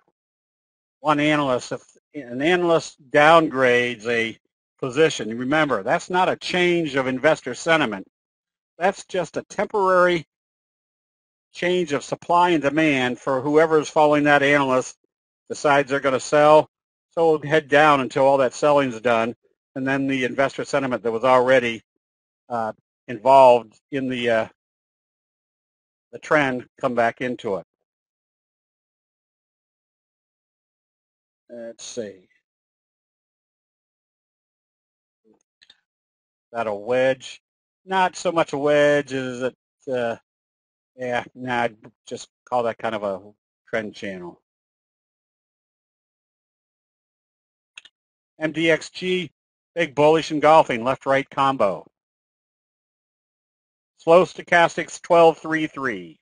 one analyst, if an analyst downgrades a position, remember, that's not a change of investor sentiment. That's just a temporary change of supply and demand for whoever is following that analyst decides they're going to sell. So we'll head down until all that selling is done, and then the investor sentiment that was already involved in the trend come back into it. Let's see. Is that a wedge? Not so much a wedge as it, yeah, nah, I'd just call that kind of a trend channel. MDXG, big bullish engulfing, left-right combo. Slow stochastics 12.33.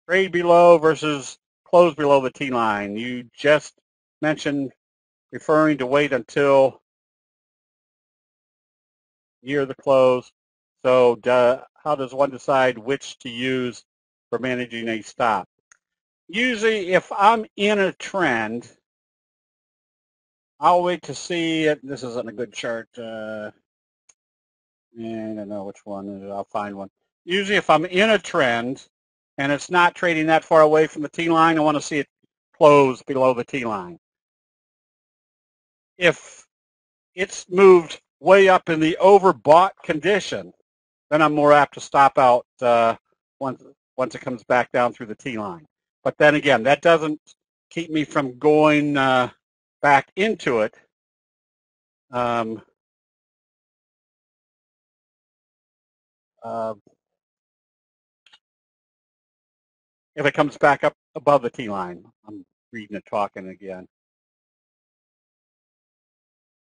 Trade below versus close below the T line. You just mentioned referring to wait until near the close. So how does one decide which to use for managing a stop? Usually if I'm in a trend, I'll wait to see it. This isn't a good chart. And I don't know which one is. I'll find one. Usually if I'm in a trend and it's not trading that far away from the T line, I want to see it close below the T line. If it's moved way up in the overbought condition, then I'm more apt to stop out once once it comes back down through the T-line. But then again, that doesn't keep me from going back into it. If it comes back up above the T-line. I'm reading and talking again.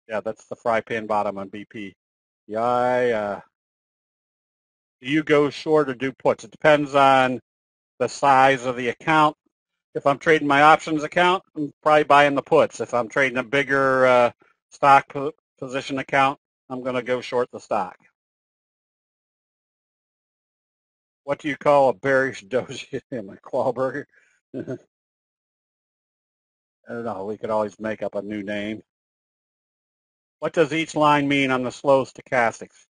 Yeah, that's the fry pan bottom on BP. Yeah, do you go short or do puts? It depends on the size of the account. If I'm trading my options account, I'm probably buying the puts. If I'm trading a bigger stock position account, I'm going to go short the stock. What do you call a bearish doji? Am I Qualberger? I don't know. We could always make up a new name. What does each line mean on the slow stochastics?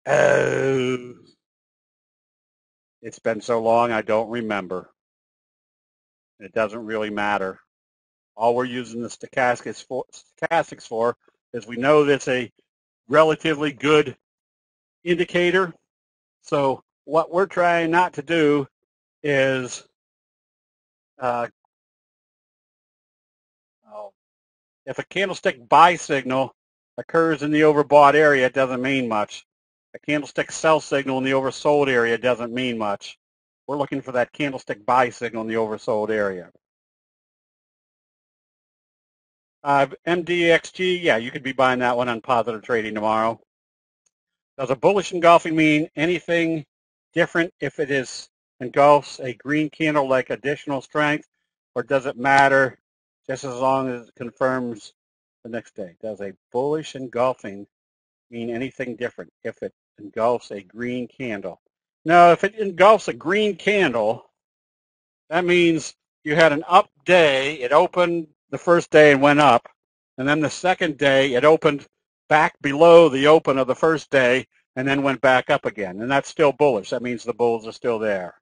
Oh, it's been so long I don't remember. It doesn't really matter. All we're using the stochastics for is we know that's a relatively good indicator. So what we're trying not to do is if a candlestick buy signal occurs in the overbought area, it doesn't mean much. A candlestick sell signal in the oversold area doesn't mean much. We're looking for that candlestick buy signal in the oversold area. MDXG, yeah, you could be buying that one on positive trading tomorrow. Does a bullish engulfing mean anything different if it engulfs a green candle like additional strength, or does it matter just as long as it confirms the next day? Does a bullish engulfing mean anything different if it engulfs a green candle? No, if it engulfs a green candle, that means you had an up day. It opened the first day and went up. And then the second day, it opened back below the open of the first day and then went back up again. And that's still bullish. That means the bulls are still there.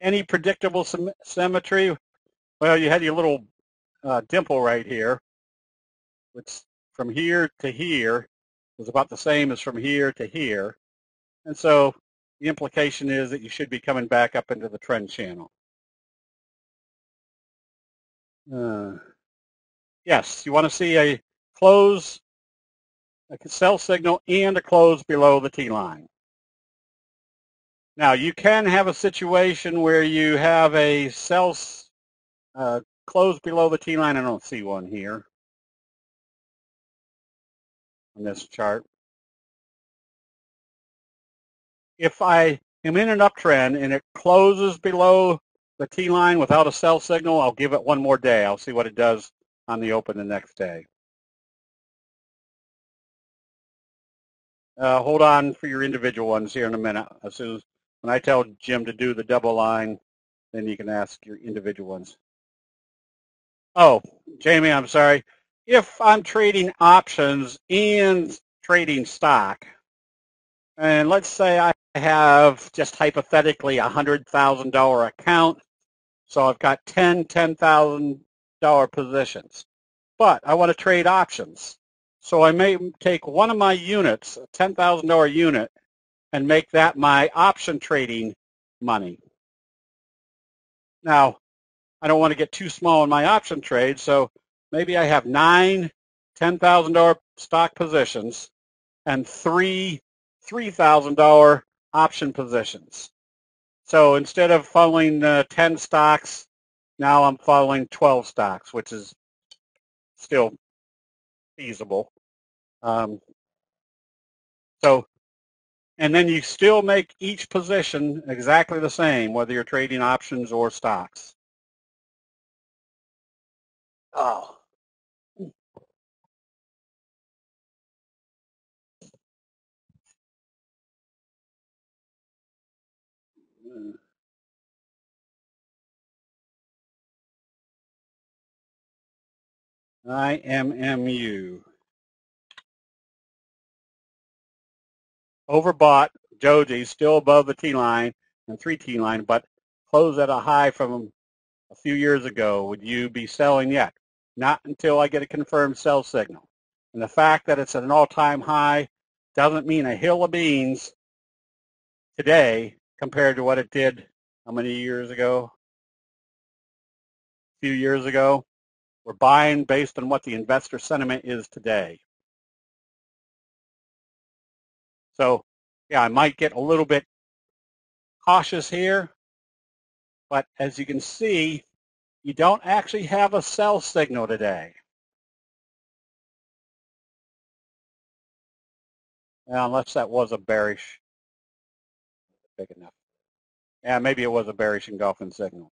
Any predictable symmetry? Well, you had your little dimple right here, which from here to here was about the same as from here to here. And so the implication is that you should be coming back up into the trend channel. Yes, you want to see a close, a sell signal, and a close below the T-line. Now, you can have a situation where you have a sell close below the T-line. I don't see one here on this chart. If I am in an uptrend and it closes below the T-line without a sell signal, I'll give it one more day. I'll see what it does on the open the next day. Hold on for your individual ones here in a minute. As soon as when I tell Jim to do the double line, then you can ask your individual ones. Oh, Jamie, I'm sorry. If I'm trading options and trading stock, and let's say I have just hypothetically a $100,000 account, so I've got 10 $10,000 positions, but I want to trade options. So I may take one of my units, a $10,000 unit, and make that my option trading money. Now, I don't want to get too small in my option trade, so maybe I have 9 $10,000 stock positions and 3 $3,000 option positions. So instead of following 10 stocks, now I'm following 12 stocks, which is still feasible. And then you still make each position exactly the same, whether you're trading options or stocks. Oh. IMMU. Overbought doji still above the T-line and 3 T-line, but closed at a high from a few years ago. Would you be selling yet? Not until I get a confirmed sell signal. And the fact that it's at an all-time high doesn't mean a hill of beans today compared to what it did how many years ago? A few years ago. We're buying based on what the investor sentiment is today. So, yeah, I might get a little bit cautious here, but as you can see, you don't actually have a sell signal today. Unless that was a bearish, big enough. Yeah, maybe it was a bearish engulfing signal.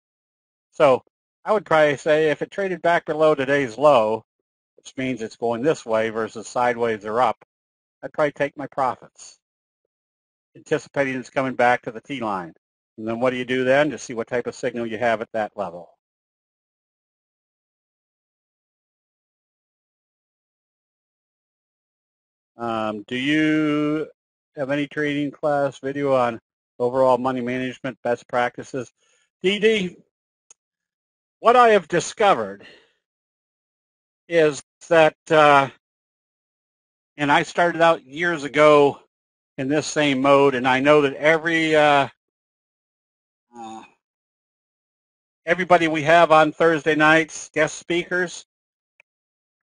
So I would probably say if it traded back below today's low, which means it's going this way versus sideways or up, I'd probably take my profits, anticipating it's coming back to the T-line. And then what do you do then? Just see what type of signal you have at that level. Do you have any trading class video on overall money management best practices? DD, what I have discovered is that, and I started out years ago in this same mode, and I know that everybody we have on Thursday nights, guest speakers,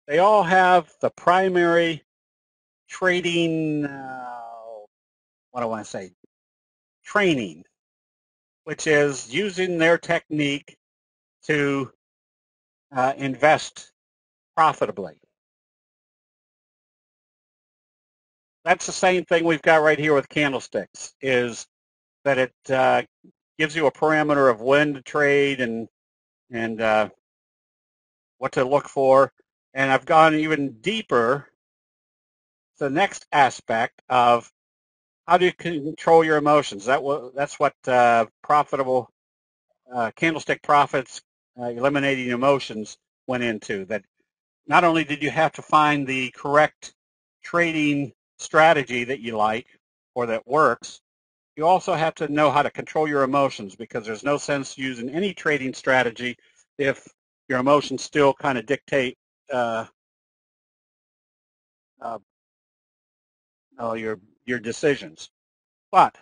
they all have the primary trading, what do I want to say, training, which is using their technique to invest profitably. That's the same thing we've got right here with candlesticks, is that it gives you a parameter of when to trade and what to look for. And I've gone even deeper to the next aspect of how do you control your emotions. That's what profitable candlestick profits, eliminating emotions, went into. That not only did you have to find the correct trading strategy that you like or that works, you also have to know how to control your emotions, because there's no sense using any trading strategy if your emotions still kind of dictate your decisions. But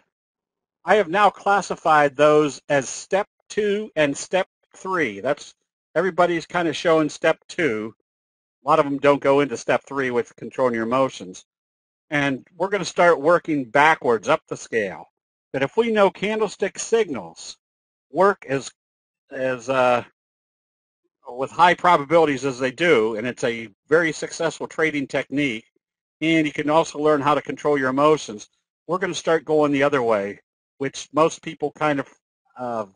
I have now classified those as step 2 and step 3. That's everybody's kind of showing step 2. A lot of them don't go into step 3 with controlling your emotions. And we're going to start working backwards up the scale. That if we know candlestick signals work as with high probabilities as they do, and it's a very successful trading technique, and you can also learn how to control your emotions, we're going to start going the other way, which most people kind of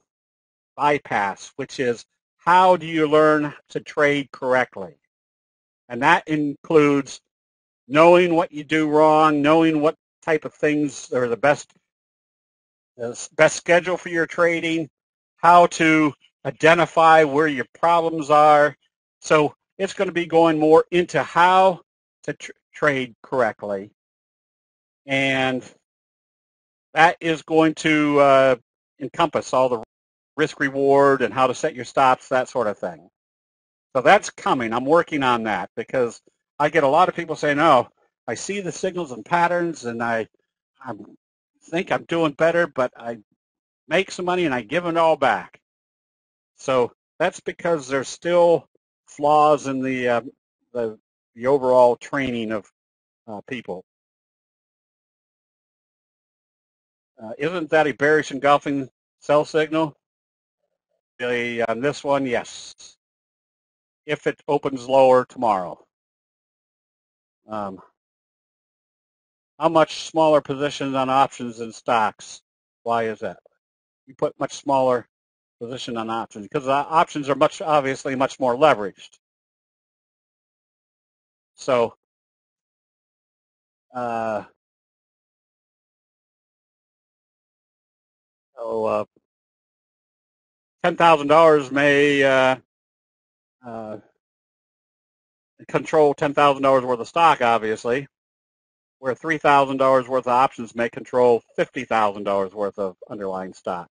bypass, which is how do you learn to trade correctly? And that includes knowing what you do wrong, knowing what type of things are the best schedule for your trading, how to identify where your problems are. So it's going to be going more into how to trade correctly. And that is going to encompass all the risk reward and how to set your stops, that sort of thing. So that's coming. I'm working on that because I get a lot of people saying, oh, I see the signals and patterns and I think I'm doing better, but I make some money and I give it all back. So that's because there's still flaws in the overall training of people. Isn't that a bearish engulfing sell signal? On this one, yes. If it opens lower tomorrow. How much smaller positions on options and stocks? Why is that? You put much smaller position on options because options are obviously much more leveraged. So $10,000 may control $10,000 worth of stock, obviously, where $3,000 worth of options may control $50,000 worth of underlying stock.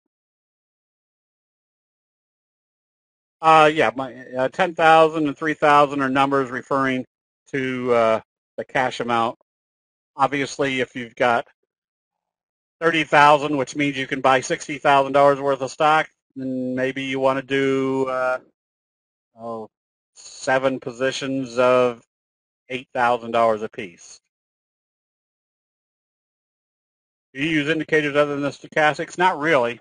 Yeah, 10,000 and 3,000 are numbers referring to the cash amount. Obviously, if you've got $30,000, which means you can buy $60,000 worth of stock, then maybe you want to do 7 positions of $8,000 a piece. Do you use indicators other than the stochastics? Not really.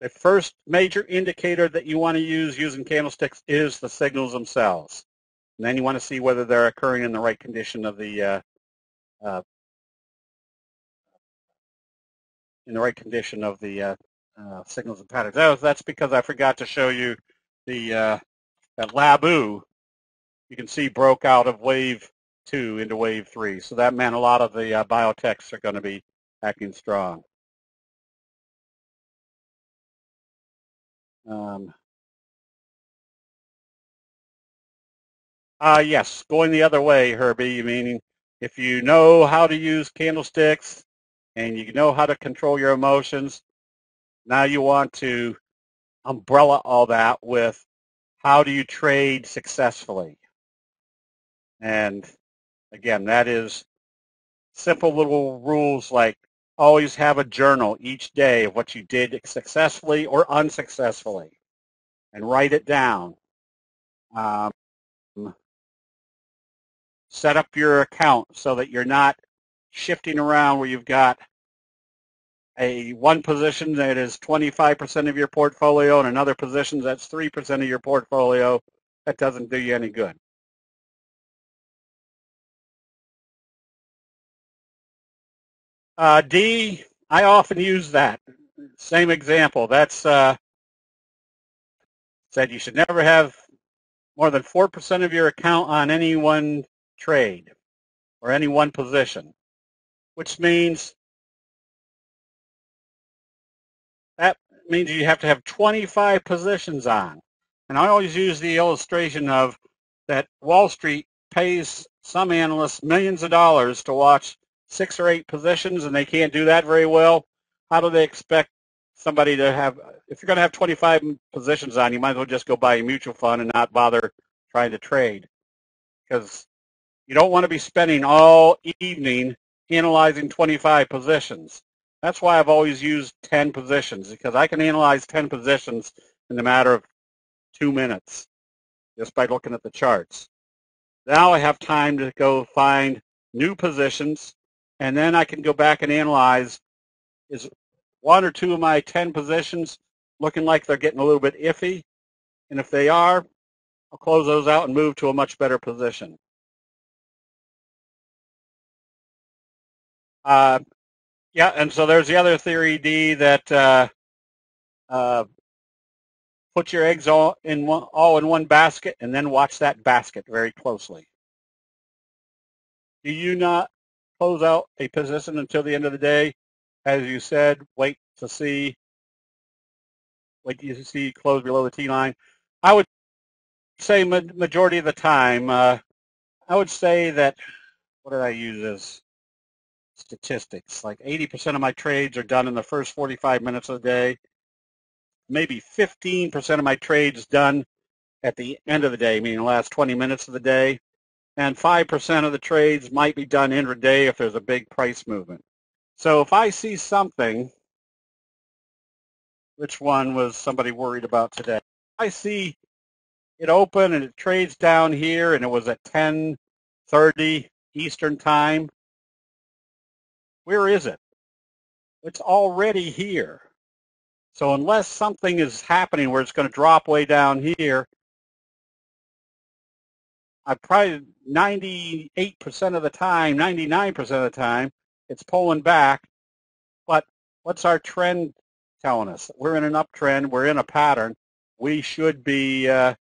The first major indicator that you want to use using candlesticks is the signals themselves. And then you want to see whether they're occurring in the right condition of the signals and patterns. That's because I forgot to show you the that Labu. You can see broke out of wave 2 into wave 3. So that meant a lot of the biotechs are going to be acting strong. Yes, going the other way, Herbie, meaning if you know how to use candlesticks and you know how to control your emotions, now you want to umbrella all that with how do you trade successfully. And again, that is simple little rules like always have a journal each day of what you did successfully or unsuccessfully and write it down. Set up your account so that you're not shifting around where you've got one position that is 25% of your portfolio and another position that's 3% of your portfolio. That doesn't do you any good. D, I often use that. Same example. That's said you should never have more than 4% of your account on any one trade or any one position, which means you have to have 25 positions on. And I always use the illustration of that Wall Street pays some analysts millions of dollars to watch 6 or 8 positions, and they can't do that very well. How do they expect somebody to have, if you're going to have 25 positions on, you might as well just go buy a mutual fund and not bother trying to trade, because you don't want to be spending all evening analyzing 25 positions. That's why I've always used 10 positions, because I can analyze 10 positions in a matter of 2 minutes just by looking at the charts. Now I have time to go find new positions, and then I can go back and analyze, is 1 or 2 of my 10 positions looking like they're getting a little bit iffy? And if they are, I'll close those out and move to a much better position. Yeah, and so there's the other theory, D, that put your eggs all in one basket and then watch that basket very closely. Do you not close out a position until the end of the day? As you said, wait to see close below the T line. I would say majority of the time, I would say that, what did I use as statistics? Like 80% of my trades are done in the first 45 minutes of the day. Maybe 15% of my trades done at the end of the day, meaning the last 20 minutes of the day. And 5% of the trades might be done intraday if there's a big price movement. So if I see something, which one was somebody worried about today? I see it open and it trades down here and it was at 10:30 Eastern time. Where is it? It's already here. So unless something is happening where it's going to drop way down here, I probably 98% of the time, 99% of the time, it's pulling back. But what's our trend telling us? We're in an uptrend. We're in a pattern. We should be in an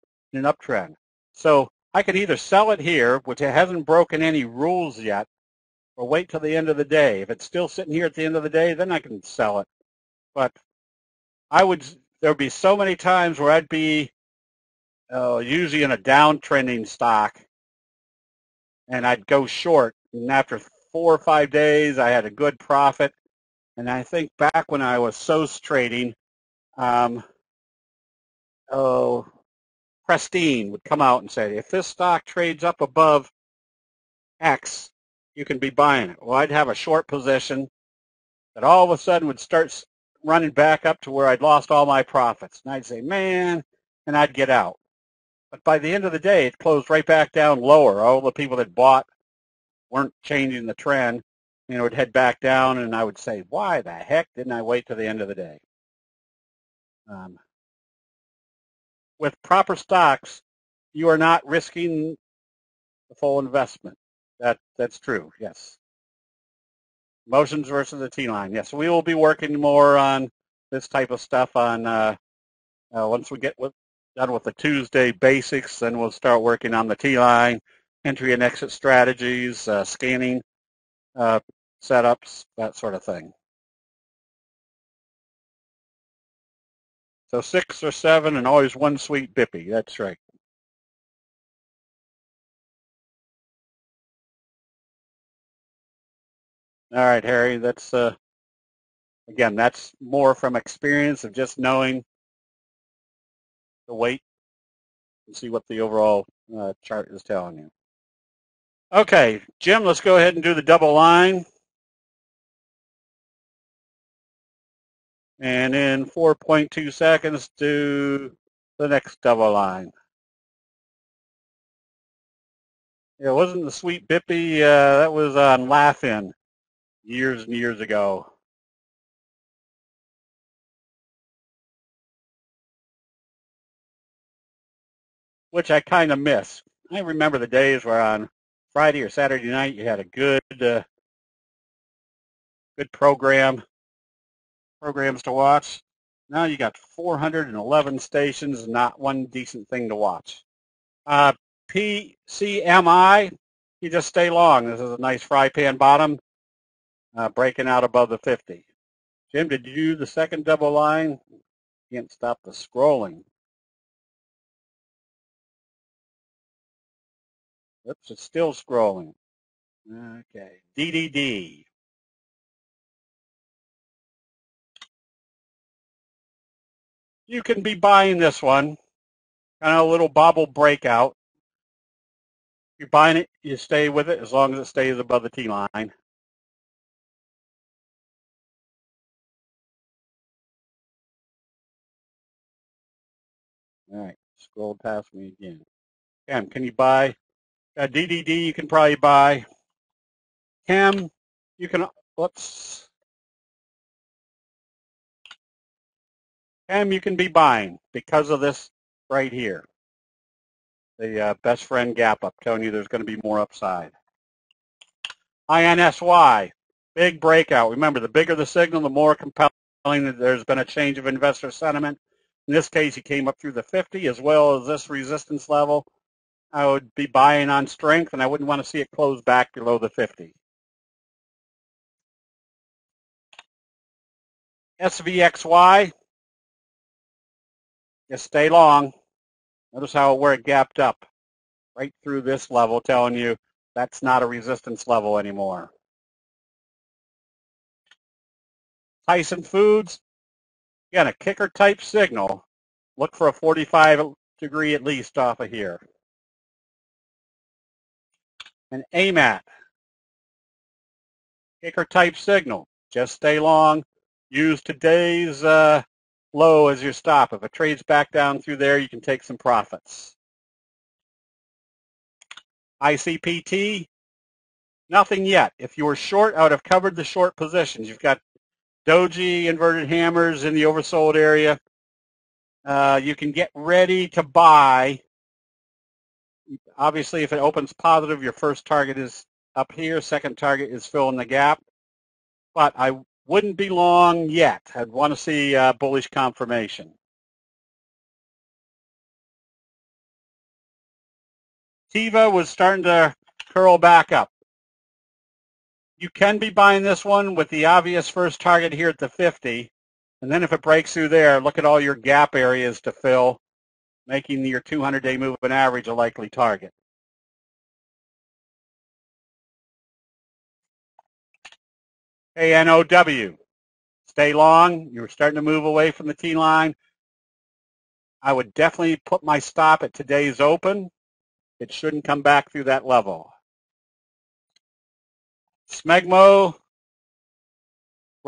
uptrend. So I could either sell it here, which it hasn't broken any rules yet, or wait till the end of the day. If it's still sitting here at the end of the day, then I can sell it. But there would be so many times where I'd be usually in a downtrending stock, and I'd go short. And after 4 or 5 days, I had a good profit. And I think back when I was SOS trading, Pristine would come out and say, if this stock trades up above X, you can be buying it. Well, I'd have a short position that all of a sudden would start running back up to where I'd lost all my profits. And I'd say, man, and I'd get out. But by the end of the day, it closed right back down lower. All the people that bought weren't changing the trend. It would head back down, and I would say, why the heck didn't I wait till the end of the day? With proper stocks, you are not risking the full investment. That's true, yes. Motions versus the T-line. Yes, we will be working more on this type of stuff on once we get done with the Tuesday basics, then we'll start working on the T-line, entry and exit strategies, scanning setups, that sort of thing. So 6 or 7 and always one sweet bippy. That's right. All right, Harry, that's again, that's more from experience of just knowing the weight and see what the overall chart is telling you. Okay, Jim, let's go ahead and do the double line. And in 4.2 seconds, do the next double line. It wasn't the Sweet Bippy. That was on Laugh-In years and years ago. Which I kind of miss. I remember the days where on Friday or Saturday night you had a good programs to watch. Now you got 411 stations, not one decent thing to watch. PCMI, you just stay long. This is a nice fry pan bottom, breaking out above the 50. Jim, did you do the second double line? Can't stop the scrolling. Oops, it's still scrolling. Okay, DDD. You can be buying this one, kind of a little bobble breakout. You're buying it, you stay with it as long as it stays above the T line. All right, scroll past me again. Chem, can you buy? DDD, you can probably buy. Chem, you can, whoops. Chem, you can be buying because of this right here. The best friend gap up, telling you there's going to be more upside. INSY, big breakout. Remember, the bigger the signal, the more compelling that there's been a change of investor sentiment. In this case, he came up through the 50 as well as this resistance level. I would be buying on strength, and I wouldn't want to see it close back below the 50. SVXY, just stay long. Notice where it gapped up right through this level, telling you that's not a resistance level anymore. Tyson Foods, again, a kicker type signal. Look for a 45 degree at least off of here. And AMAT, kicker type signal. Just stay long. Use today's low as your stop. If it trades back down through there, you can take some profits. ICPT, nothing yet. If you were short, I would have covered the short positions. You've got doji inverted hammers in the oversold area. You can get ready to buy. Obviously, if it opens positive, your first target is up here. Second target is filling the gap. But I wouldn't be long yet. I'd want to see bullish confirmation. Tiva was starting to curl back up. You can be buying this one with the obvious first target here at the 50. And then if it breaks through there, look at all your gap areas to fill, making your 200-day moving average a likely target. ANOW, stay long. You're starting to move away from the T line. I would definitely put my stop at today's open. It shouldn't come back through that level. Smegmo,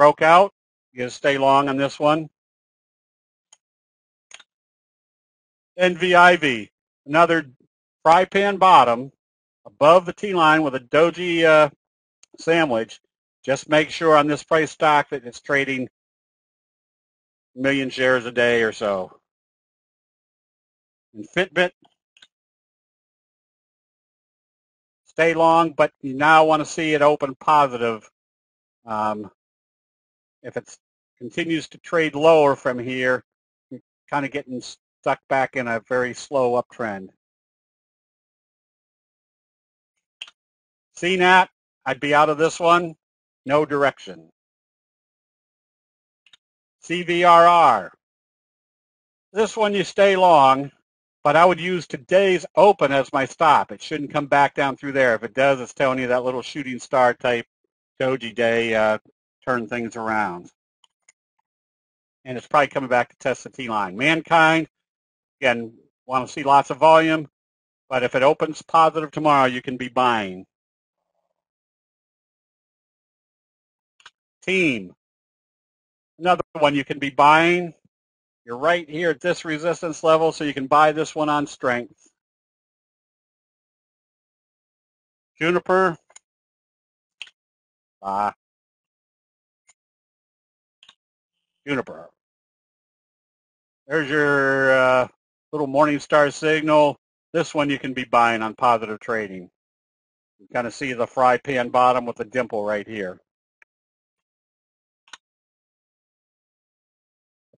broke out. You gotta stay long on this one. NVIV, another fry pan bottom above the T-line with a doji sandwich. Just make sure on this price stock that it's trading a million shares a day or so. And Fitbit, stay long, but you now want to see it open positive. If it continues to trade lower from here, you're kind of getting stuck back in a very slow uptrend. CNAT, I'd be out of this one. No direction. CVRR. This one you stay long, but I would use today's open as my stop. It shouldn't come back down through there. If it does, it's telling you that little shooting star type doji day turn things around. And it's probably coming back to test the T-line. Mankind, again, want to see lots of volume, but if it opens positive tomorrow, you can be buying. Team, another one you can be buying. You're right here at this resistance level, so you can buy this one on strength. Juniper, Juniper. There's your little morning star signal. This one you can be buying on positive trading. You kind of see the fry pan bottom with the dimple right here.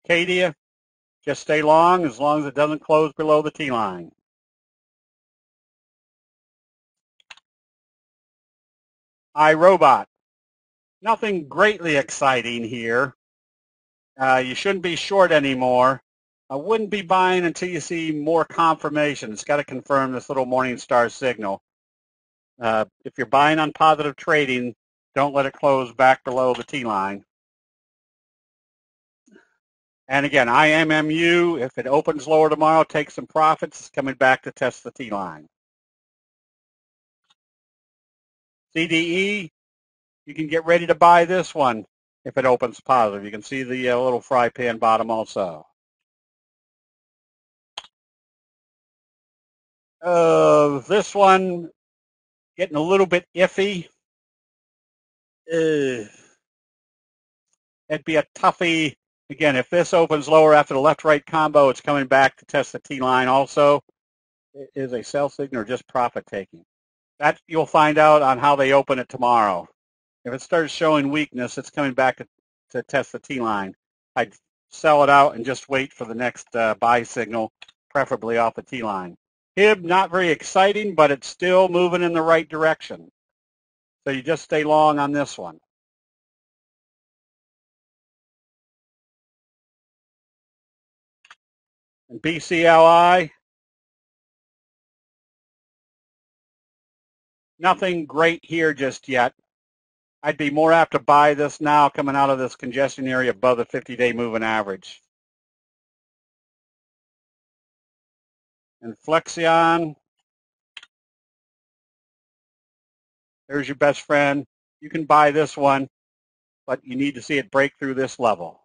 Acadia, just stay long as it doesn't close below the T-line. iRobot, nothing greatly exciting here. You shouldn't be short anymore. I wouldn't be buying until you see more confirmation. It's got to confirm this little morning star signal. If you're buying on positive trading, don't let it close back below the T-line. And again, IMMU, if it opens lower tomorrow, take some profits. It's coming back to test the T-line. CDE, you can get ready to buy this one if it opens positive. You can see the little fry pan bottom also. This one getting a little bit iffy. It'd be a toughie. Again, if this opens lower after the left-right combo, it's coming back to test the T-line also. It is a sell signal or just profit taking. That you'll find out on how they open it tomorrow. If it starts showing weakness, it's coming back to test the T-line. I'd sell it out and just wait for the next buy signal, preferably off the T-line. HIB, not very exciting, but it's still moving in the right direction. So you just stay long on this one. And BCLI, nothing great here just yet. I'd be more apt to buy this now coming out of this congestion area above the 50-day moving average. And Flexion, there's your best friend. You can buy this one, but you need to see it break through this level.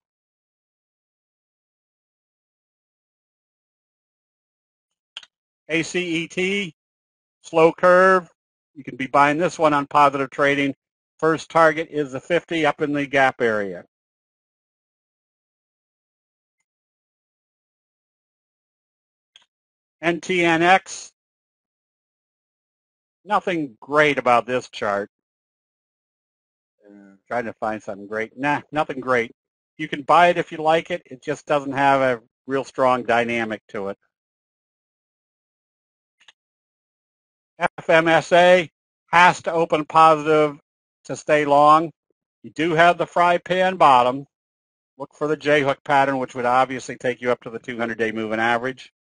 ACET, slow curve. You can be buying this one on positive trading. First target is the 50 up in the gap area. NTNX, nothing great about this chart. Trying to find something great. Nah, nothing great. You can buy it if you like it. It just doesn't have a real strong dynamic to it. FMSA has to open positive to stay long. You do have the fry pan bottom. Look for the J-hook pattern, which would obviously take you up to the 200-day moving average.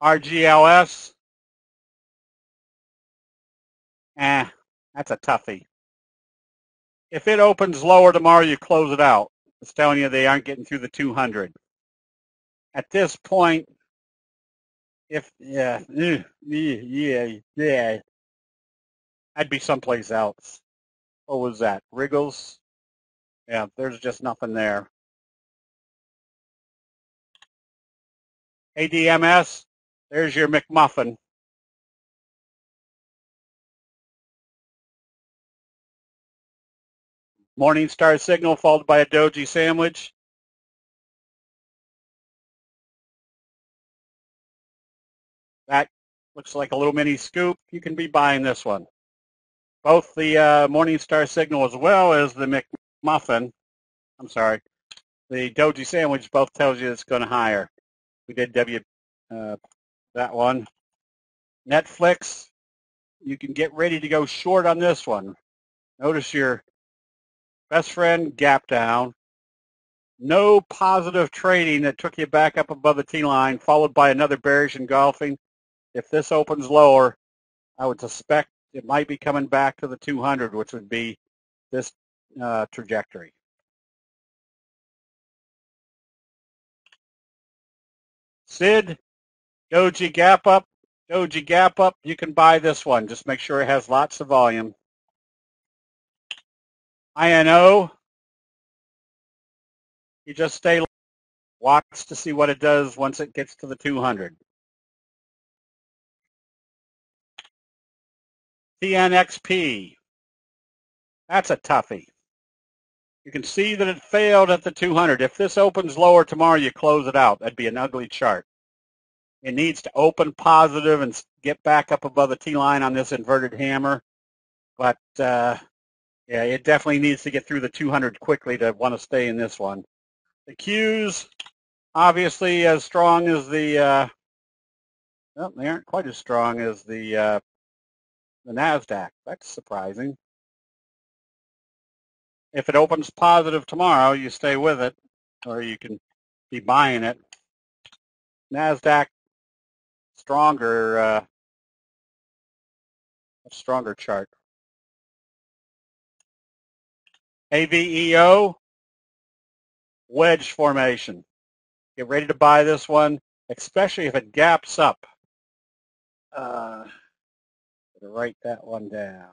RGLS, that's a toughie. If it opens lower tomorrow, you close it out. It's telling you they aren't getting through the 200. At this point, if I'd be someplace else. What was that? Wriggles? Yeah, there's just nothing there. ADMS, there's your McMuffin. Morning Star signal followed by a doji sandwich. That looks like a little mini scoop. You can be buying this one. Both the Morning Star signal as well as the McMuffin, I'm sorry, the doji sandwich both tells you it's going to higher. We did that one. Netflix, you can get ready to go short on this one. Notice your best friend gap down. No positive trading that took you back up above the T-line, followed by another bearish engulfing. If this opens lower, I would suspect it might be coming back to the 200, which would be this trajectory. SID, doji gap up, doji gap up. You can buy this one. Just make sure it has lots of volume. INO, you just stay, watch to see what it does once it gets to the 200. TNXP, that's a toughie. You can see that it failed at the 200. If this opens lower tomorrow, you close it out. That'd be an ugly chart. It needs to open positive and get back up above the T-line on this inverted hammer. But, yeah, it definitely needs to get through the 200 quickly to want to stay in this one. The Qs, obviously as strong as the, well, they aren't quite as strong as the NASDAQ. That's surprising. If it opens positive tomorrow, you stay with it, or you can be buying it. NASDAQ, stronger chart. AVEO, wedge formation. Get ready to buy this one, especially if it gaps up. Better write that one down.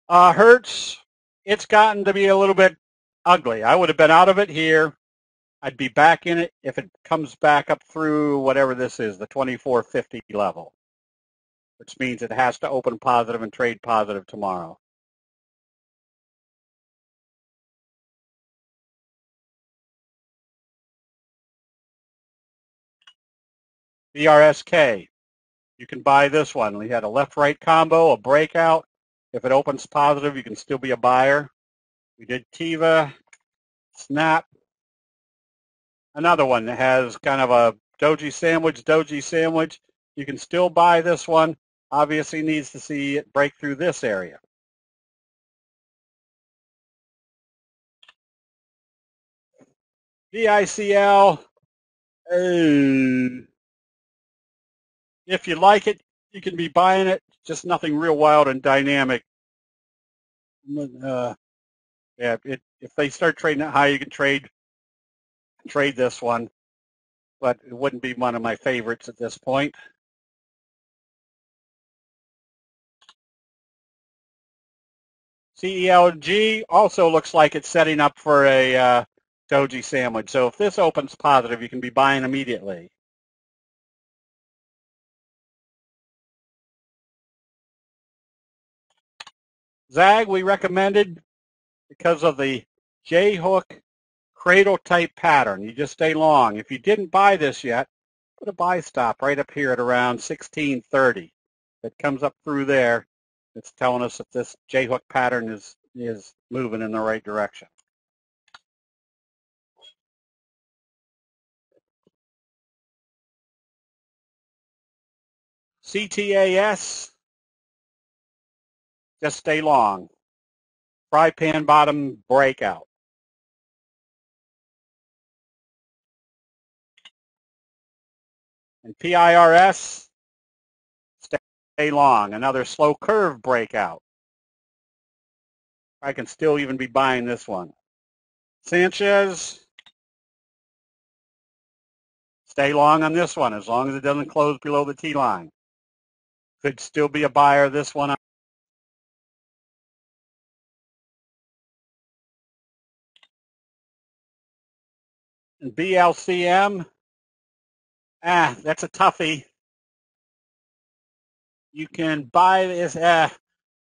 Hertz, it's gotten to be a little bit ugly. I would have been out of it here. I'd be back in it if it comes back up through whatever this is, the 2450 level, which means it has to open positive and trade positive tomorrow. BRSK, you can buy this one. We had a left-right combo, a breakout. If it opens positive, you can still be a buyer. We did Tiva, Snap. Another one that has kind of a doji sandwich. You can still buy this one. Obviously needs to see it break through this area. VICL, if you like it, you can be buying it. Just nothing real wild and dynamic. Yeah, if they start trading it high, you can trade this one, but it wouldn't be one of my favorites at this point. CELG also looks like it's setting up for a doji sandwich. So if this opens positive, you can be buying immediately. ZAG we recommended because of the J-hook cradle type pattern. You just stay long. If you didn't buy this yet, put a buy stop right up here at around 1630. If it comes up through there, it's telling us that this J-hook pattern is moving in the right direction. CTAS, just stay long. Fry pan bottom breakout. And PIRS, stay long. Another slow curve breakout. I can still even be buying this one. Sanchez, stay long on this one as long as it doesn't close below the T line. Could still be a buyer this one. And BLCM, that's a toughie. You can buy this.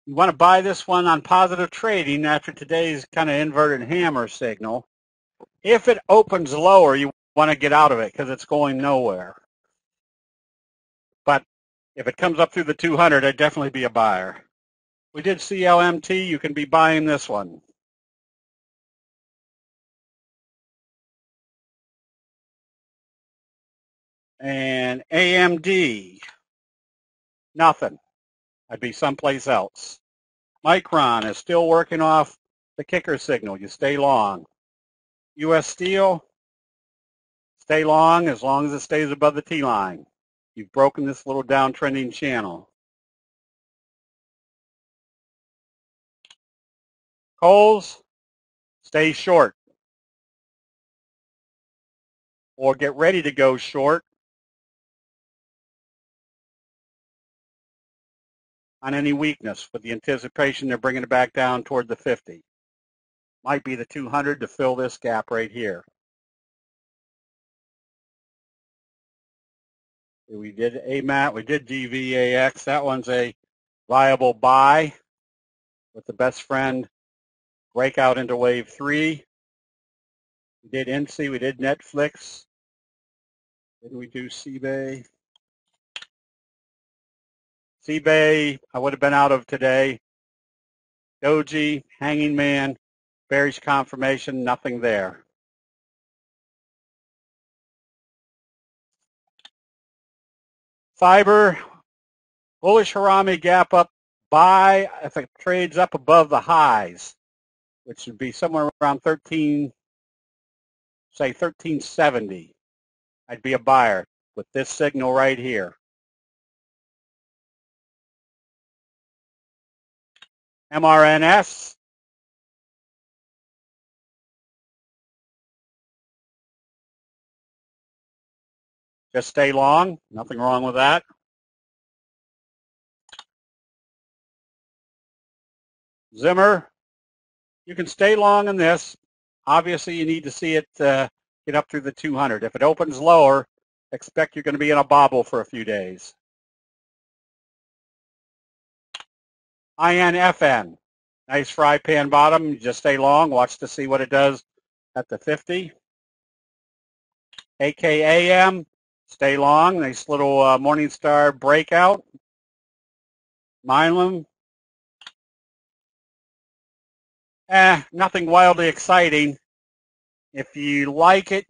You want to buy this one on positive trading after today's kind of inverted hammer signal. If it opens lower, you want to get out of it because it's going nowhere. But if it comes up through the 200, I'd definitely be a buyer. We did CLMT. You can be buying this one. And AMD, nothing. I'd be someplace else. Micron is still working off the kicker signal. You stay long. U.S. Steel, stay long as it stays above the T line. You've broken this little downtrending channel. Coals, stay short. Or get ready to go short on any weakness with the anticipation they're bringing it back down toward the 50. Might be the 200 to fill this gap right here. We did AMAT, we did DVAX. That one's a viable buy with the best friend breakout into wave 3. We did NC, we did Netflix. Didn't we do CBay? CBay, I would have been out of today. Doji, Hanging Man, bearish confirmation, nothing there. Fiber, bullish Harami gap up, buy if it trades up above the highs, which would be somewhere around 1370. I'd be a buyer with this signal right here. MRNS, just stay long. Nothing wrong with that. Zimmer, you can stay long in this. Obviously, you need to see it get up through the 200. If it opens lower, expect you're going to be in a bobble for a few days. INFN, nice fry pan bottom. You just stay long. Watch to see what it does at the 50. AKAM, stay long. Nice little Morningstar breakout. Milam, nothing wildly exciting. If you like it,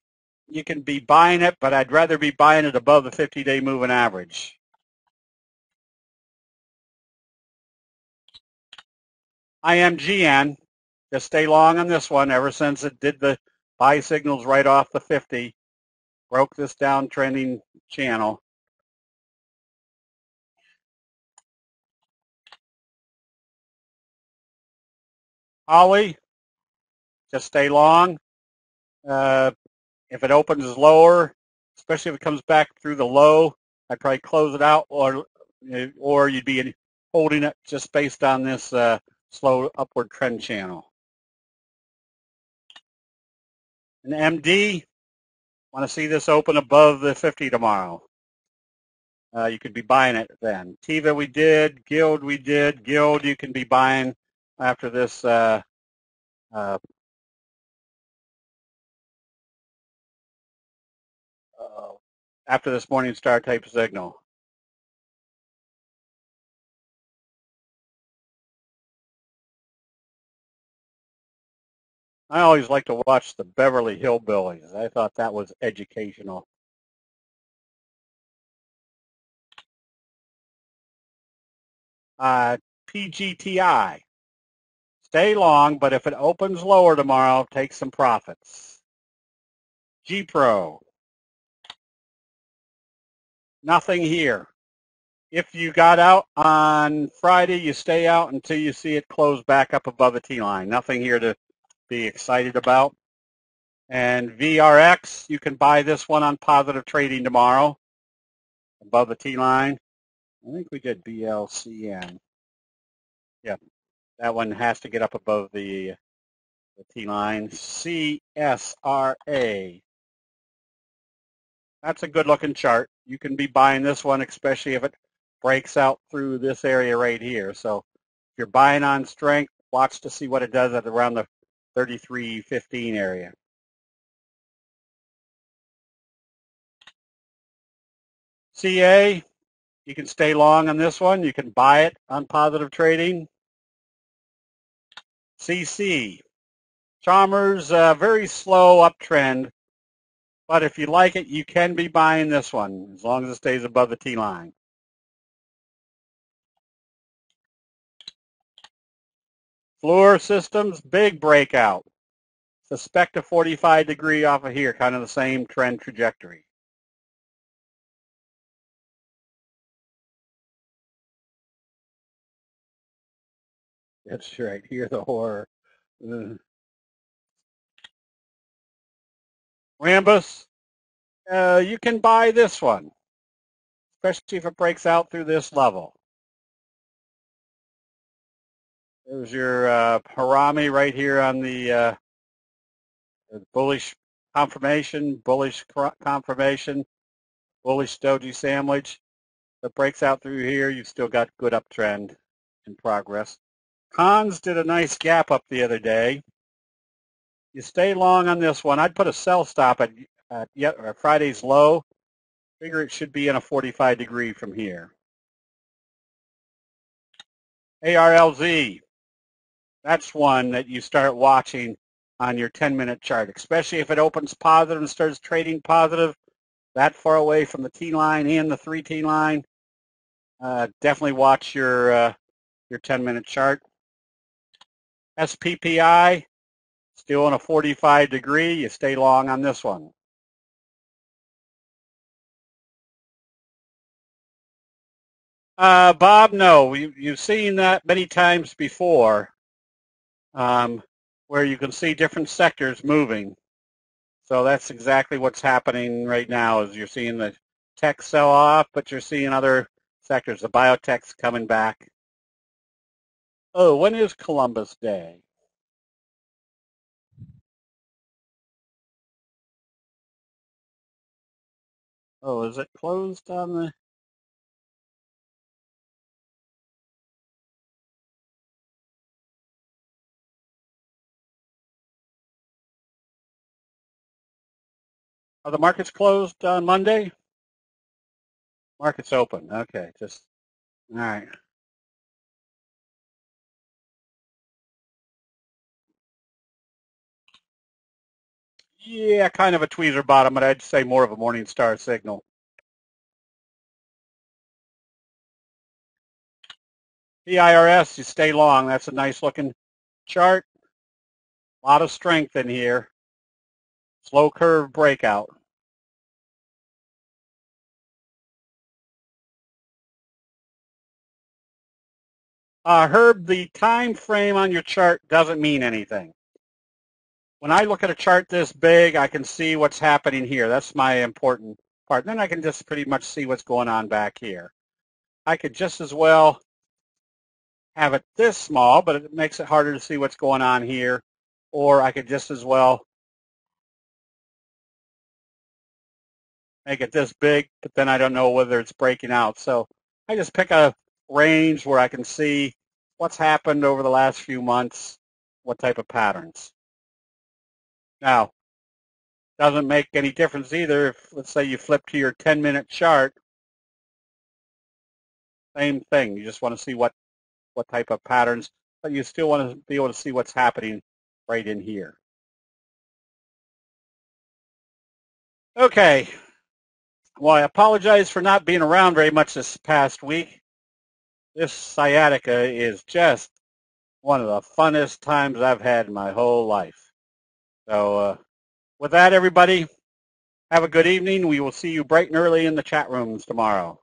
you can be buying it, but I'd rather be buying it above the 50-day moving average. IMGN, just stay long on this one ever since it did the buy signals right off the 50, broke this downtrending channel. Holly, just stay long. If it opens lower, especially if it comes back through the low, I'd probably close it out, or you'd be holding it just based on this slow upward trend channel. And MD, want to see this open above the 50 tomorrow. You could be buying it then. Tiva we did, Guild we did. Guild you can be buying after this Morningstar type signal. I always like to watch the Beverly Hillbillies. I thought that was educational. PGTI. Stay long, but if it opens lower tomorrow, take some profits. GPro. Nothing here. If you got out on Friday, you stay out until you see it close back up above the T-line. Nothing here to be excited about. And VRX, you can buy this one on positive trading tomorrow above the T-line. I think we did BLCN. Yeah, that one has to get up above the T-line. CSRA. That's a good-looking chart. You can be buying this one, especially if it breaks out through this area right here. So if you're buying on strength, watch to see what it does at around the 33.15 area. CA, you can stay long on this one. You can buy it on positive trading. CC, Chalmers, very slow uptrend, but if you like it, you can be buying this one as long as it stays above the T-line. Fluor Systems, big breakout. Suspect a 45-degree off of here, kind of the same trend trajectory. That's right, hear the horror. Rambus, you can buy this one, especially if it breaks out through this level. There's your Harami right here on the bullish confirmation, bullish confirmation, bullish doji sandwich. If it breaks out through here, you've still got good uptrend in progress. Cons did a nice gap up the other day. You stay long on this one. I'd put a sell stop at Friday's low. Figure it should be in a 45-degree from here. ARLZ, that's one that you start watching on your 10-minute chart, especially if it opens positive and starts trading positive, that far away from the T-line and the 3T line. Definitely watch your 10-minute chart. SPPI, still in a 45-degree. You stay long on this one. Bob, no. You've seen that many times before, where you can see different sectors moving. So that's exactly what's happening right now is you're seeing the tech sell off, but you're seeing other sectors. The biotech's coming back. Oh, when is Columbus Day? Oh, is it closed on the... Are the markets closed on Monday? Markets open. Okay, just... All right. Yeah, kind of a tweezer bottom, but I'd say more of a morning star signal. PIRS, you stay long. That's a nice looking chart. A lot of strength in here. Slow curve breakout. Herb, the time frame on your chart doesn't mean anything. When I look at a chart this big, I can see what's happening here. That's my important part. Then I can just pretty much see what's going on back here. I could just as well have it this small, but it makes it harder to see what's going on here. Or I could just as well make it this big, but then I don't know whether it's breaking out. So I just pick a range where I can see what's happened over the last few months, what type of patterns. Now, doesn't make any difference either if, let's say, you flip to your 10-minute chart. Same thing. You just want to see what type of patterns, but you still want to be able to see what's happening right in here. Okay. Well, I apologize for not being around very much this past week. This sciatica is just one of the funnest times I've had in my whole life. So with that, everybody, Have a good evening. We will see you bright and early in the chat rooms tomorrow.